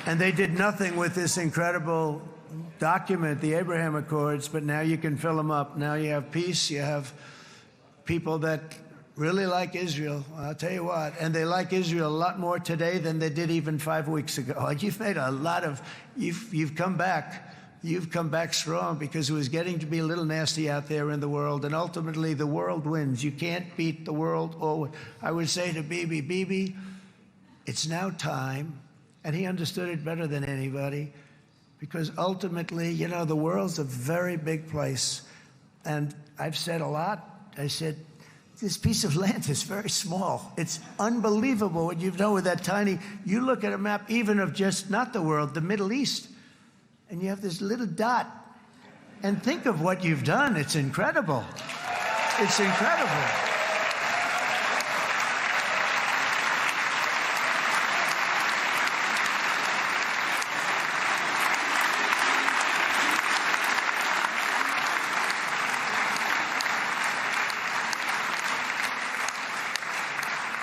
And they did nothing with this incredible document, the Abraham Accords, but now you can fill them up. Now you have peace, you have people that really like Israel. I'll tell you what, and they like Israel a lot more today than they did even 5 weeks ago. You've made a lot of, you've come back. You've come back strong, because it was getting to be a little nasty out there in the world, and ultimately the world wins. You can't beat the world. Or I would say to Bibi, it's now time. And he understood it better than anybody, because ultimately, you know, the world's a very big place. And I've said a lot. I said, this piece of land is very small. It's unbelievable what you've done with that tiny, you look at a map even of just not the world, the Middle East, and you have this little dot. And think of what you've done. It's incredible. It's incredible.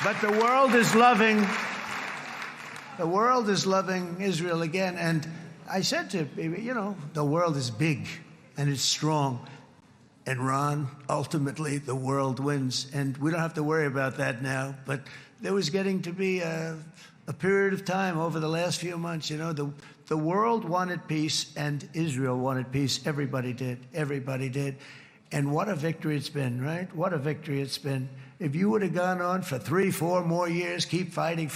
But the world is loving Israel again. And I said to people, you know, the world is big and it's strong. And Ron, ultimately, the world wins. And we don't have to worry about that now. But there was getting to be a period of time over the last few months, you know, the world wanted peace and Israel wanted peace. Everybody did. Everybody did. And what a victory it's been, right? What a victory it's been. If you would have gone on for 3-4 more years, keep fighting,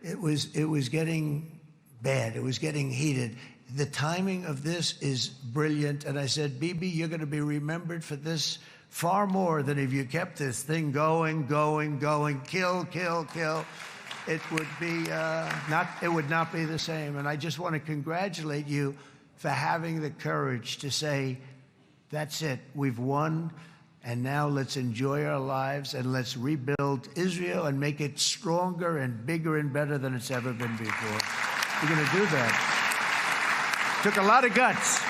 it was getting bad. It was getting heated. The timing of this is brilliant. And I said, Bibi, you're going to be remembered for this far more than if you kept this thing going, kill. It would be it would not be the same. And I just want to congratulate you for having the courage to say, that's it, we've won. And now let's enjoy our lives and let's rebuild Israel and make it stronger and bigger and better than it's ever been before. We're going to do that. Took a lot of guts.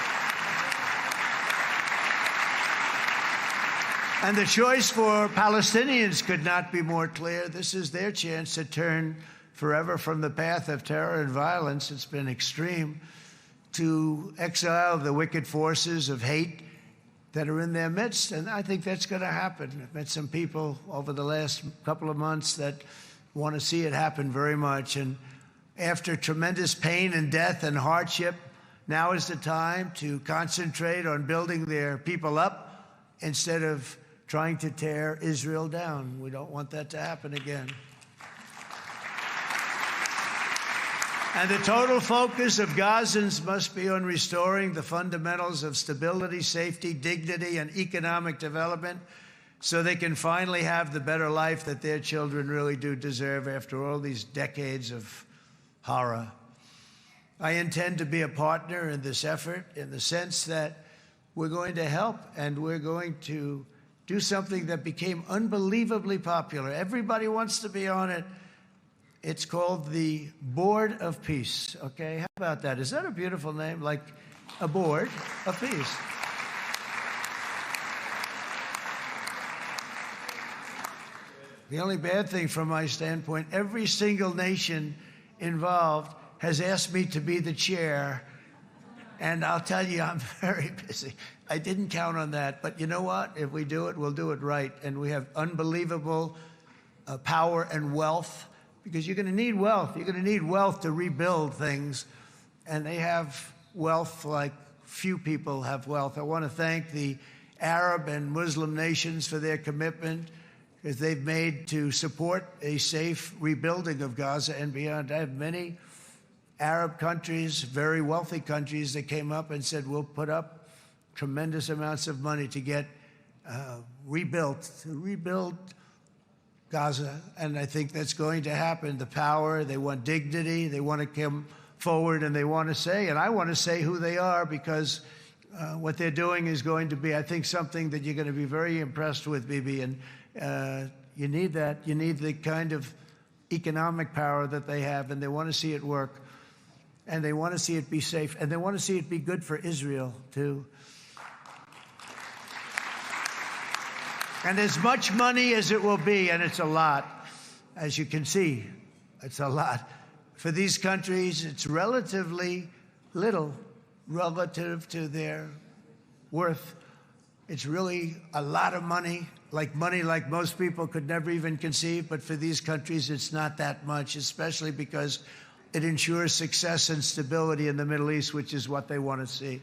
And the choice for Palestinians could not be more clear. This is their chance to turn forever from the path of terror and violence. It's been extreme, to exile the wicked forces of hate that are in their midst, and I think that's going to happen. I've met some people over the last couple of months that want to see it happen very much, and after tremendous pain and death and hardship, now is the time to concentrate on building their people up instead of trying to tear Israel down. We don't want that to happen again. And the total focus of Gazans must be on restoring the fundamentals of stability, safety, dignity, and economic development so they can finally have the better life that their children really do deserve after all these decades of horror. I intend to be a partner in this effort in the sense that we're going to help and we're going to do something that became unbelievably popular. Everybody wants to be on it. It's called the Board of Peace, okay? How about that? Is that a beautiful name? Like a Board of Peace. The only bad thing from my standpoint, every single nation involved has asked me to be the chair, and I'll tell you, I'm very busy. I didn't count on that, but you know what? If we do it, we'll do it right, and we have unbelievable power and wealth, because you're going to need wealth. You're going to need wealth to rebuild things, and they have wealth like few people have wealth. I want to thank the Arab and Muslim nations for their commitment that they've made to support a safe rebuilding of Gaza and beyond. I have many Arab countries, very wealthy countries, that came up and said, we'll put up tremendous amounts of money to get rebuild Gaza, and I think that's going to happen. The power, they want dignity, they want to come forward, and they want to say, and I want to say who they are, because what they're doing is going to be, I think, something that you're going to be very impressed with, Bibi, and you need that. You need the kind of economic power that they have, and they want to see it work, and they want to see it be safe, and they want to see it be good for Israel, too. And as much money as it will be, and it's a lot, as you can see, it's a lot. For these countries, it's relatively little relative to their worth. It's really a lot of money like most people could never even conceive, but for these countries, it's not that much, especially because it ensures success and stability in the Middle East, which is what they want to see.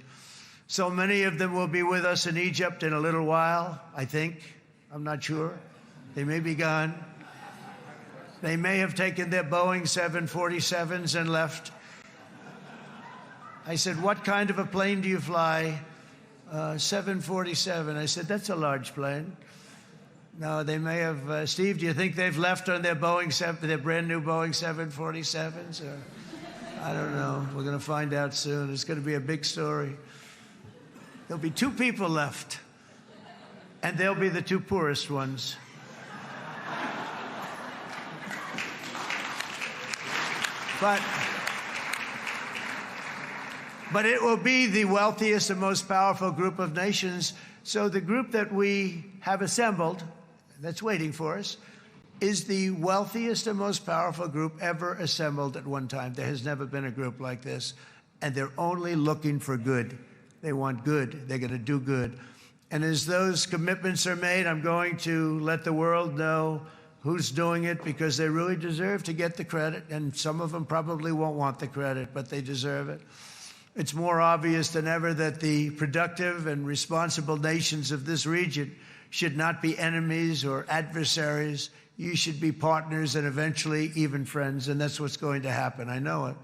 So many of them will be with us in Egypt in a little while, I think. I'm not sure. They may be gone. They may have taken their Boeing 747s and left. I said, what kind of a plane do you fly? 747. I said, that's a large plane. No, they may have. Steve, do you think they've left on their their brand new Boeing 747s? Or, I don't know. We're going to find out soon. It's going to be a big story. There'll be 2 people left, and they'll be the 2 poorest ones. But it will be the wealthiest and most powerful group of nations. So the group that we have assembled, that's waiting for us, is the wealthiest and most powerful group ever assembled at one time. There has never been a group like this. And they're only looking for good. They want good. They're going to do good. And as those commitments are made, I'm going to let the world know who's doing it, because they really deserve to get the credit. And some of them probably won't want the credit, but they deserve it. It's more obvious than ever that the productive and responsible nations of this region should not be enemies or adversaries. You should be partners and eventually even friends, and that's what's going to happen. I know it.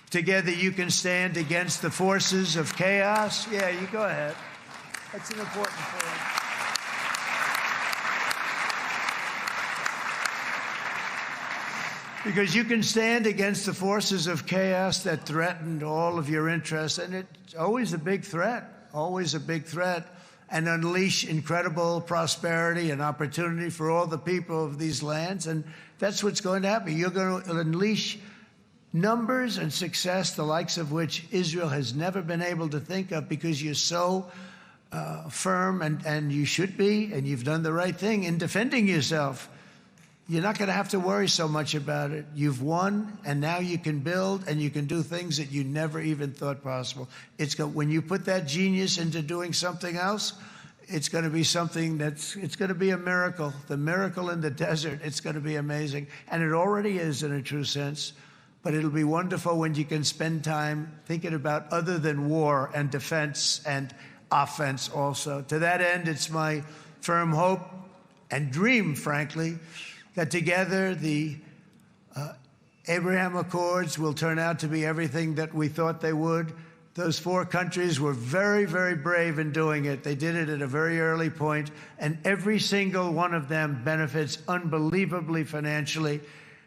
Together you can stand against the forces of chaos. Yeah, you go ahead. That's an important point. Because you can stand against the forces of chaos that threaten all of your interests, and it's always a big threat, and unleash incredible prosperity and opportunity for all the people of these lands, and that's what's going to happen. You're going to unleash numbers and success, the likes of which Israel has never been able to think of, because you're so firm, and you should be, and you've done the right thing in defending yourself. You're not going to have to worry so much about it. You've won, and now you can build, and you can do things that you never even thought possible. When you put that genius into doing something else, it's going to be something it's going to be a miracle. The miracle in the desert, it's going to be amazing. And it already is in a true sense. But it'll be wonderful when you can spend time thinking about other than war and defense and offense also. To that end, it's my firm hope and dream, frankly, that together the Abraham Accords will turn out to be everything that we thought they would. Those 4 countries were very, very brave in doing it. They did it at a very early point, and every single one of them benefits unbelievably financially.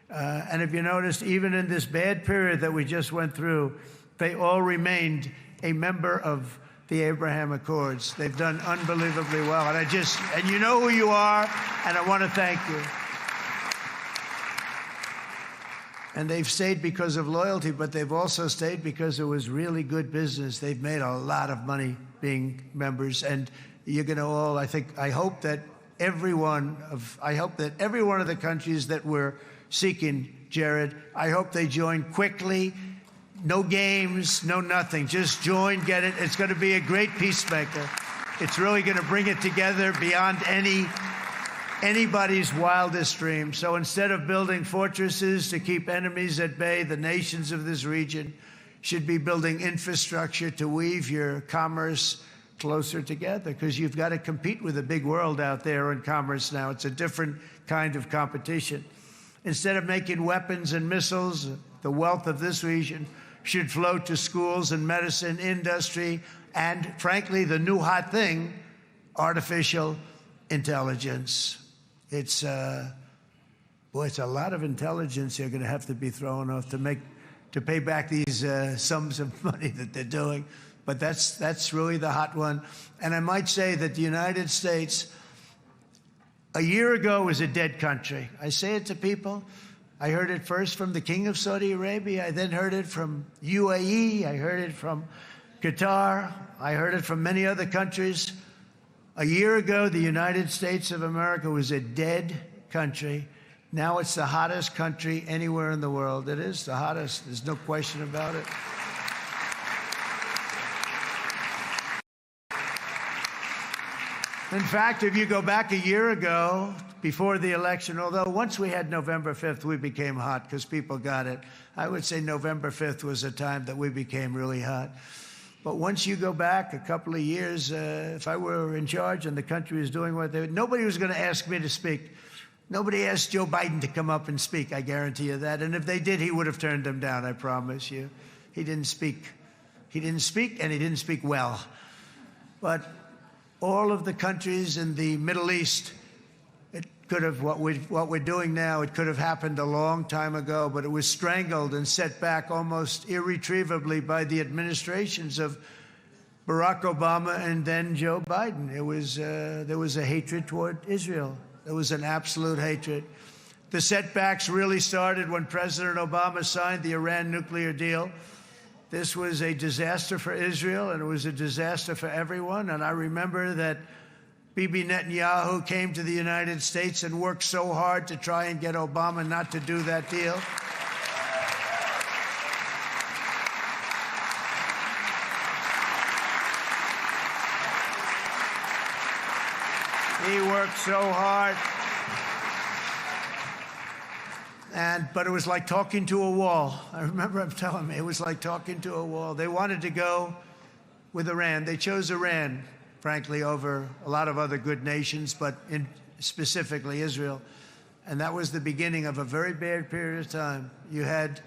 And if you noticed, even in this bad period that we just went through, they all remained a member of the Abraham Accords. They've done unbelievably well. And you know who you are, and I want to thank you. And they've stayed because of loyalty, but they've also stayed because it was really good business. They've made a lot of money being members, and you're going to all, I hope that every one of the countries that we're seeking, Jared, I hope they join quickly. No games, no nothing. Just join, get it. It's going to be a great peacemaker. It's really going to bring it together beyond anybody's wildest dream. So instead of building fortresses to keep enemies at bay, the nations of this region should be building infrastructure to weave your commerce closer together, because you've got to compete with the big world out there in commerce now. It's a different kind of competition. Instead of making weapons and missiles, the wealth of this region should flow to schools and medicine, industry, and frankly, the new hot thing, artificial intelligence. It's a lot of intelligence you're going to have to be throwing off to pay back these sums of money that they're doing. But that's really the hot one. And I might say that the United States, a year ago, was a dead country. I say it to people. I heard it first from the King of Saudi Arabia. I then heard it from UAE. I heard it from Qatar. I heard it from many other countries. A year ago, the United States of America was a dead country. Now it's the hottest country anywhere in the world. It is the hottest. There's no question about it. In fact, if you go back a year ago, before the election, although once we had November 5th, we became hot because people got it. I would say November 5th was a time that we became really hot. But once you go back a couple of years, if I were in charge and the country was doing what they were, nobody was going to ask me to speak. Nobody asked Joe Biden to come up and speak, I guarantee you that. And if they did, he would have turned them down, I promise you. He didn't speak. He didn't speak, and he didn't speak well. But all of the countries in the Middle East, it could have, what we're doing now, it could have happened a long time ago, but it was strangled and set back almost irretrievably by the administrations of Barack Obama and then Joe Biden. It was, there was a hatred toward Israel. There was an absolute hatred. The setbacks really started when President Obama signed the Iran nuclear deal. This was a disaster for Israel, and it was a disaster for everyone. And I remember that Bibi Netanyahu came to the United States and worked so hard to try and get Obama not to do that deal. He worked so hard. But it was like talking to a wall. I remember him telling me it was like talking to a wall. They wanted to go with Iran. They chose Iran, frankly, over a lot of other good nations, but specifically Israel. And that was the beginning of a very bad period of time. You had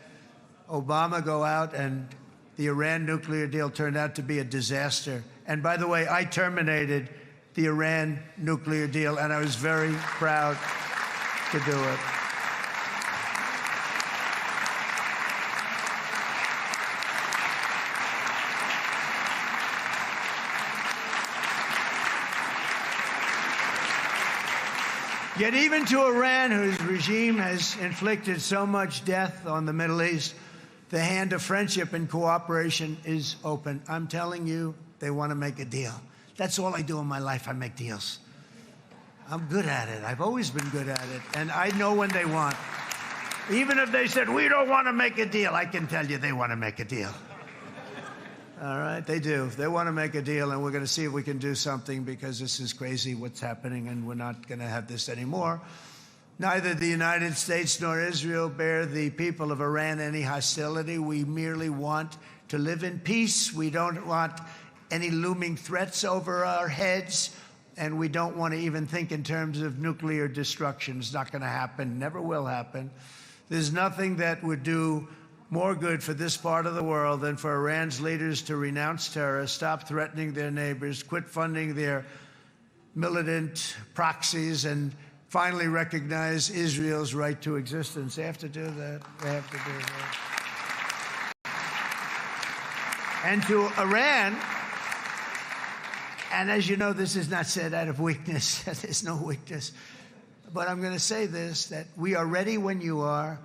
Obama go out, and the Iran nuclear deal turned out to be a disaster. And by the way, I terminated the Iran nuclear deal, and I was very proud to do it. Yet even to Iran, whose regime has inflicted so much death on the Middle East, the hand of friendship and cooperation is open. I'm telling you, they want to make a deal. That's all I do in my life. I make deals. I'm good at it. I've always been good at it. And I know when they want. Even if they said, we don't want to make a deal, I can tell you they want to make a deal. All right, they do. They want to make a deal, and we're going to see if we can do something, because this is crazy what's happening, and we're not going to have this anymore. Neither the United States nor Israel bear the people of Iran any hostility. We merely want to live in peace. We don't want any looming threats over our heads, and we don't want to even think in terms of nuclear destruction. It's not going to happen, never will happen. There's nothing that would do more good for this part of the world than for Iran's leaders to renounce terror, stop threatening their neighbors, quit funding their militant proxies, and finally recognize Israel's right to existence. They have to do that. They have to do that. And to Iran, and as you know, this is not said out of weakness. There's no weakness. But I'm going to say this, that we are ready when you are,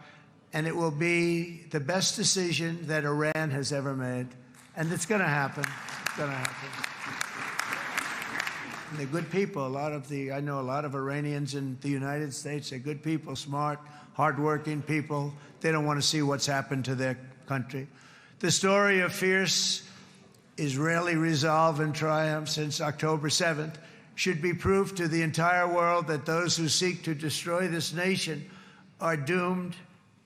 and it will be the best decision that Iran has ever made. And it's going to happen. It's going to happen. And they're good people. I know a lot of Iranians in the United States. They're good people, smart, hardworking people. They don't want to see what's happened to their country. The story of fierce Israeli resolve and triumph since October 7th should be proof to the entire world that those who seek to destroy this nation are doomed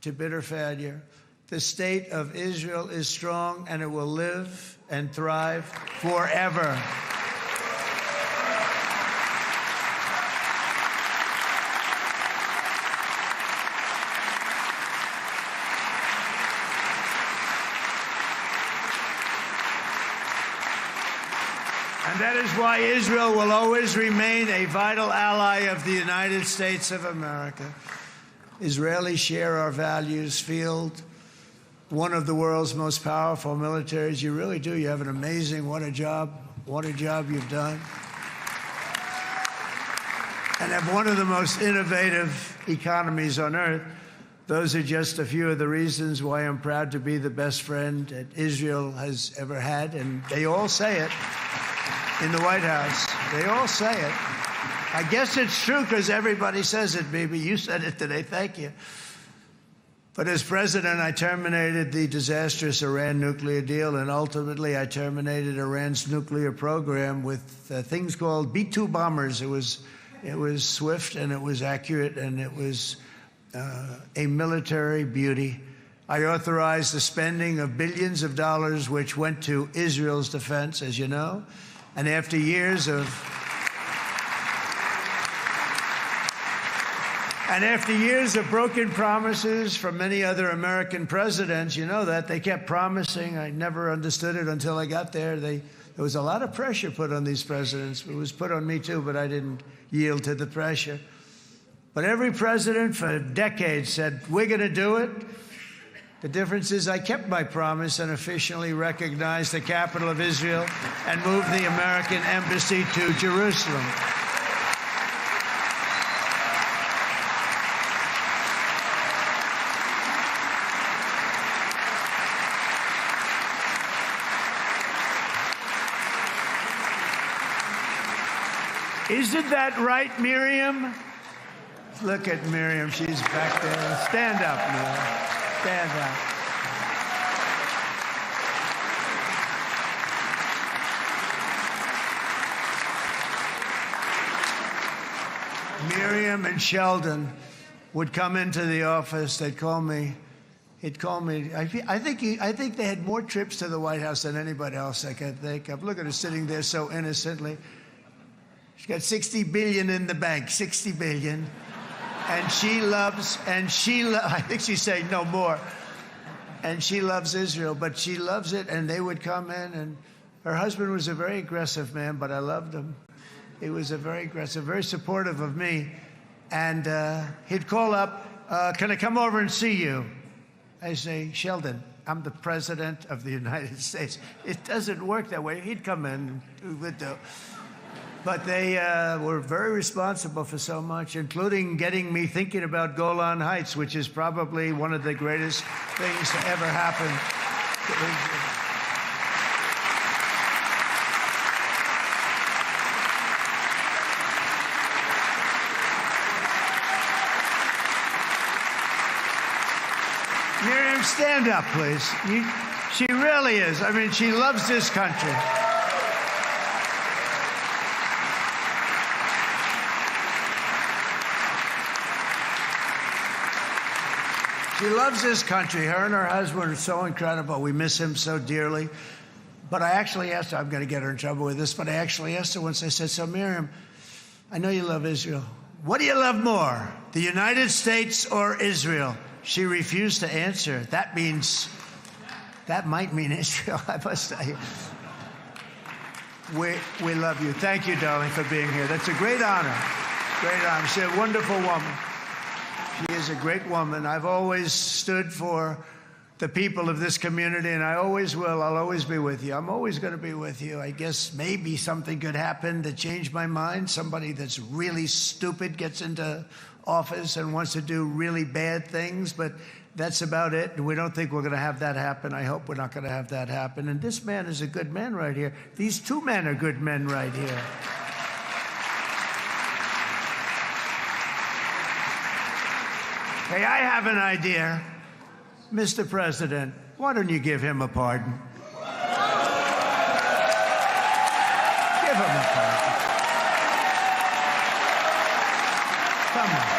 to bitter failure. The state of Israel is strong, and it will live and thrive forever. And that is why Israel will always remain a vital ally of the United States of America. Israelis share our values, field one of the world's most powerful militaries. You really do. You have an amazing, what a job you've done. And have one of the most innovative economies on earth. Those are just a few of the reasons why I'm proud to be the best friend that Israel has ever had. And they all say it in the White House. They all say it. I guess it's true because everybody says it, baby. You said it today. Thank you. But as president, I terminated the disastrous Iran nuclear deal, and ultimately I terminated Iran's nuclear program with things called B-2 bombers. It was swift, and it was accurate, and it was a military beauty. I authorized the spending of billions of dollars, which went to Israel's defense, as you know. And after years of broken promises from many other American presidents, you know that, they kept promising. I never understood it until I got there. There was a lot of pressure put on these presidents. It was put on me too, but I didn't yield to the pressure. But every president for decades said, we're going to do it. The difference is I kept my promise and officially recognized the capital of Israel and moved the American embassy to Jerusalem. Isn't that right, Miriam? Look at Miriam. She's back there. Stand up, Miriam. Stand up. Miriam and Sheldon would come into the office. They'd call me. He'd call me. I think they had more trips to the White House than anybody else I could think of. Look at her sitting there so innocently. She's got $60 billion in the bank, $60 billion. And I think she's saying no more. And she loves Israel, but she loves it, and they would come in, and her husband was a very aggressive man, but I loved him. He was a very aggressive, very supportive of me. And he'd call up, can I come over and see you? I say, Sheldon, I'm the president of the United States. It doesn't work that way. He'd come in, we would do. But they were very responsible for so much, including getting me thinking about Golan Heights, which is probably one of the greatest things to ever happen to Israel. Miriam, stand up, please. She really is. I mean, she loves this country. She loves this country. Her and her husband are so incredible. We miss him so dearly. But I actually asked her, I'm going to get her in trouble with this, but I actually asked her once, I said, so Miriam, I know you love Israel, what do you love more, the United States or Israel? She refused to answer. That might mean Israel, I must say. We love you. Thank you, darling, for being here. That's a great honor. Great honor. She's a wonderful woman. She is a great woman. I've always stood for the people of this community, and I always will. I'll always be with you. I'm always going to be with you. I guess maybe something could happen to change my mind. Somebody that's really stupid gets into office and wants to do really bad things, but that's about it. And we don't think we're going to have that happen. I hope we're not going to have that happen. And this man is a good man right here. These two men are good men right here. Hey, I have an idea. Mr. President, why don't you give him a pardon? Give him a pardon. Come on.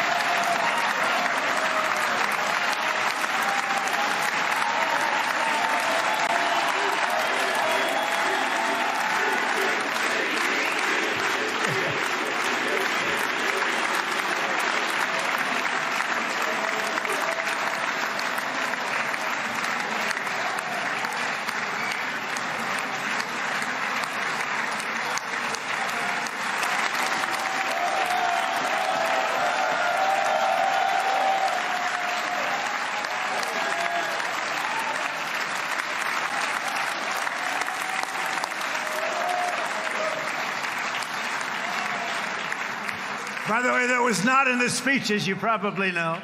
By the way, that was not in the speech, as you probably know.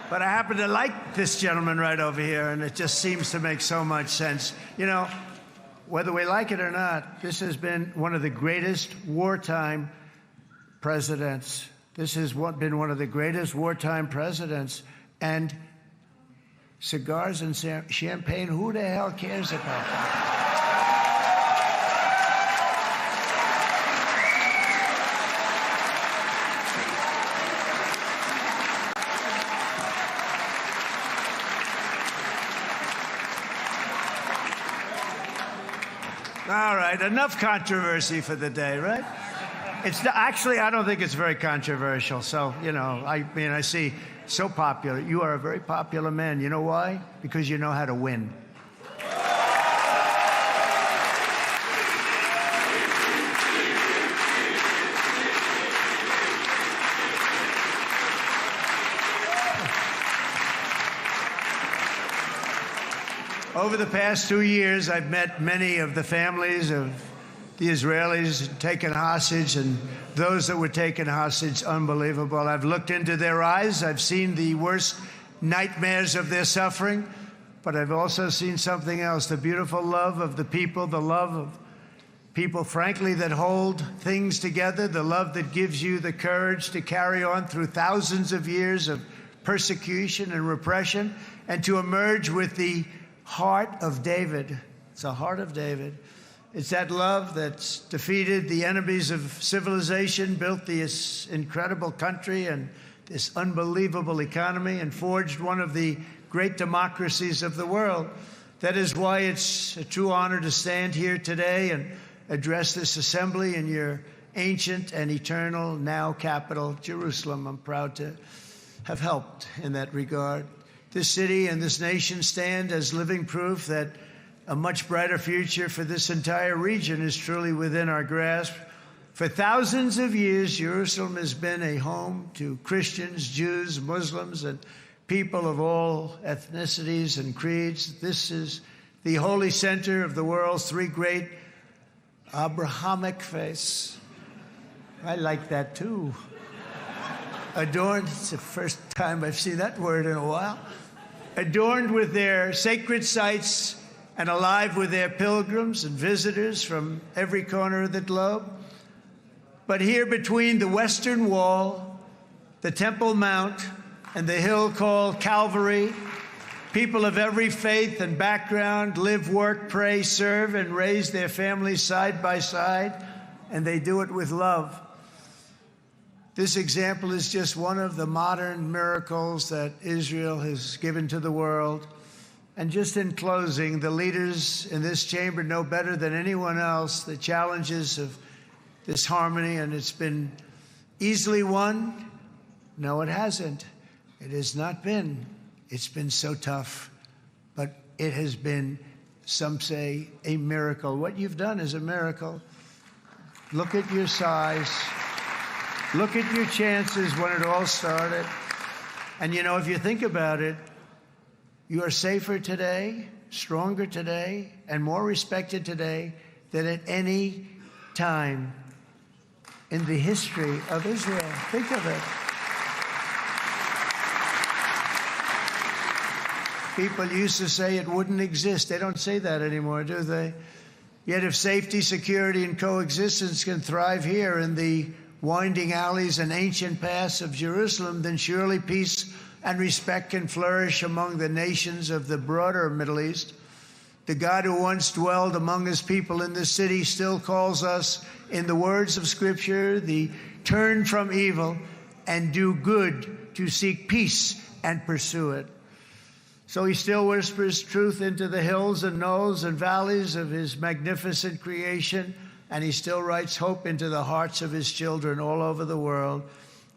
But I happen to like this gentleman right over here, and it just seems to make so much sense. You know, whether we like it or not, this has been one of the greatest wartime presidents. This has been one of the greatest wartime presidents. And cigars and champagne, who the hell cares about that? All right, enough controversy for the day, right? Actually, I don't think it's very controversial. So, you know, I see so popular. You are a very popular man. You know why? Because you know how to win. Over the past 2 years, I've met many of the families of the Israelis taken hostage and those that were taken hostage. Unbelievable. I've looked into their eyes. I've seen the worst nightmares of their suffering, but I've also seen something else, the beautiful love of the people, the love of people, frankly, that hold things together, the love that gives you the courage to carry on through thousands of years of persecution and repression and to emerge with the heart of David. It's the heart of David. It's that love that's defeated the enemies of civilization, built this incredible country and this unbelievable economy, and forged one of the great democracies of the world. That is why it's a true honor to stand here today and address this assembly in your ancient and eternal now capital, Jerusalem. I'm proud to have helped in that regard. This city and this nation stand as living proof that a much brighter future for this entire region is truly within our grasp. For thousands of years, Jerusalem has been a home to Christians, Jews, Muslims, and people of all ethnicities and creeds. This is the holy center of the world's three great Abrahamic faiths. I like that too. Adorned, it's the first time I've seen that word in a while. Adorned with their sacred sites and alive with their pilgrims and visitors from every corner of the globe. But here between the Western Wall, the Temple Mount, and the hill called Calvary, people of every faith and background live, work, pray, serve, and raise their families side by side, and they do it with love. This example is just one of the modern miracles that Israel has given to the world. And just in closing, the leaders in this chamber know better than anyone else the challenges of this harmony, and it's been easily won? No, it hasn't. It has not been. It's been so tough. But it has been, some say, a miracle. What you've done is a miracle. Look at your size. Look at your chances when it all started. And you know, if you think about it, you are safer today, stronger today, and more respected today than at any time in the history of Israel. Think of it. People used to say it wouldn't exist. They don't say that anymore, do they? Yet if safety, security, and coexistence can thrive here in the winding alleys and ancient paths of Jerusalem, then surely peace and respect can flourish among the nations of the broader Middle East. The God who once dwelled among his people in this city still calls us, in the words of Scripture, the turn from evil and do good, to seek peace and pursue it. So he still whispers truth into the hills and knolls and valleys of his magnificent creation, and he still writes hope into the hearts of his children all over the world.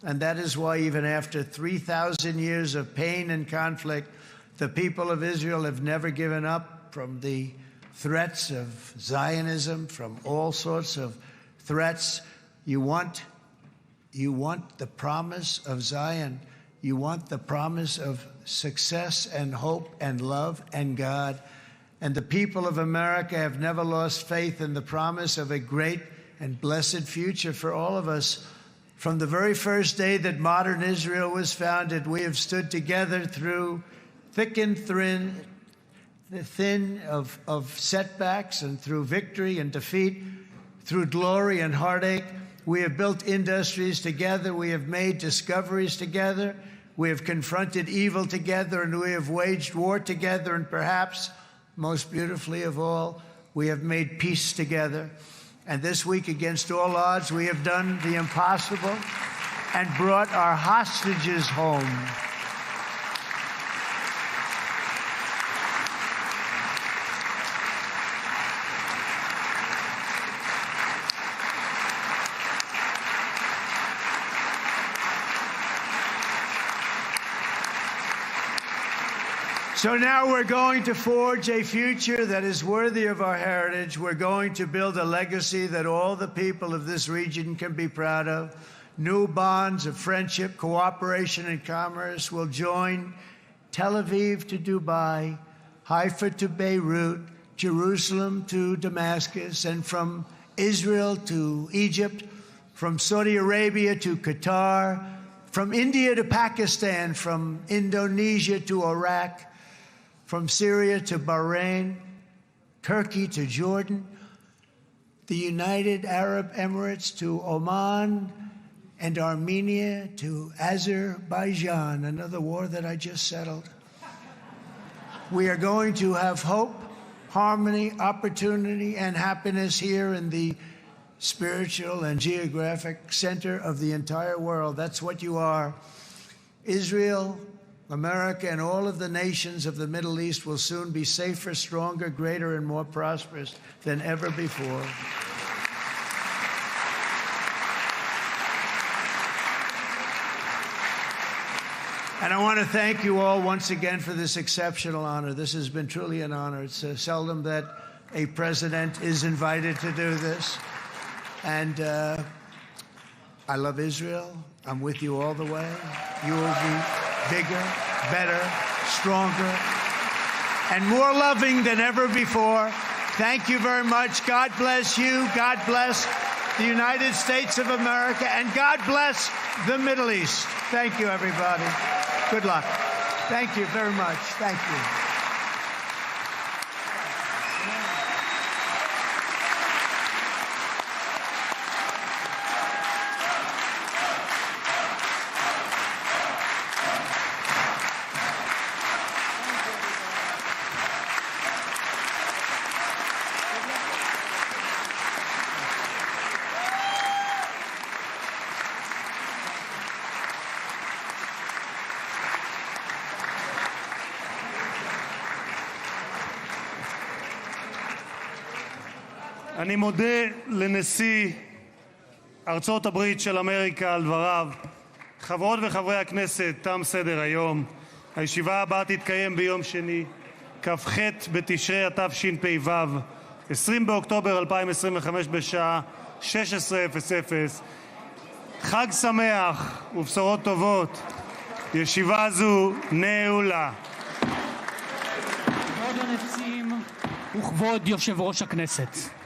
And that is why even after 3,000 years of pain and conflict, the people of Israel have never given up from the threats of Zionism, from all sorts of threats. You want the promise of Zion. You want the promise of success and hope and love and God. And the people of America have never lost faith in the promise of a great and blessed future for all of us. From the very first day that modern Israel was founded, we have stood together through thick and thin of setbacks, and through victory and defeat, through glory and heartache. We have built industries together. We have made discoveries together. We have confronted evil together, and we have waged war together. And perhaps most beautifully of all, we have made peace together. And this week, against all odds, we have done the impossible and brought our hostages home. So now we're going to forge a future that is worthy of our heritage. We're going to build a legacy that all the people of this region can be proud of. New bonds of friendship, cooperation, and commerce will join Tel Aviv to Dubai, Haifa to Beirut, Jerusalem to Damascus, and from Israel to Egypt, from Saudi Arabia to Qatar, from India to Pakistan, from Indonesia to Iraq, from Syria to Bahrain, Turkey to Jordan, the United Arab Emirates to Oman, and Armenia to Azerbaijan, another war that I just settled. We are going to have hope, harmony, opportunity, and happiness here in the spiritual and geographic center of the entire world. That's what you are. Israel, America, and all of the nations of the Middle East will soon be safer, stronger, greater, and more prosperous than ever before. And I want to thank you all once again for this exceptional honor. This has been truly an honor. It's seldom that a president is invited to do this. And I love Israel. I'm with you all the way. You will be bigger, better, stronger, and more loving than ever before. Thank you very much. God bless you. God bless the United States of America. And God bless the Middle East. Thank you, everybody. Good luck. Thank you very much. Thank you. אני מודה לנשיא ארצות הברית של אמריקה על דבריו. חברות וחברי הכנסת, תם סדר היום. הישיבה הבאה תתקיים ביום שני, כ"ח בתשרי התשפ"ו, 20 באוקטובר 2025 בשעה 16:00. חג שמח ובשורות טובות. ישיבה זו נעולה. כבוד הנשיאים וכבוד יושב ראש הכנסת,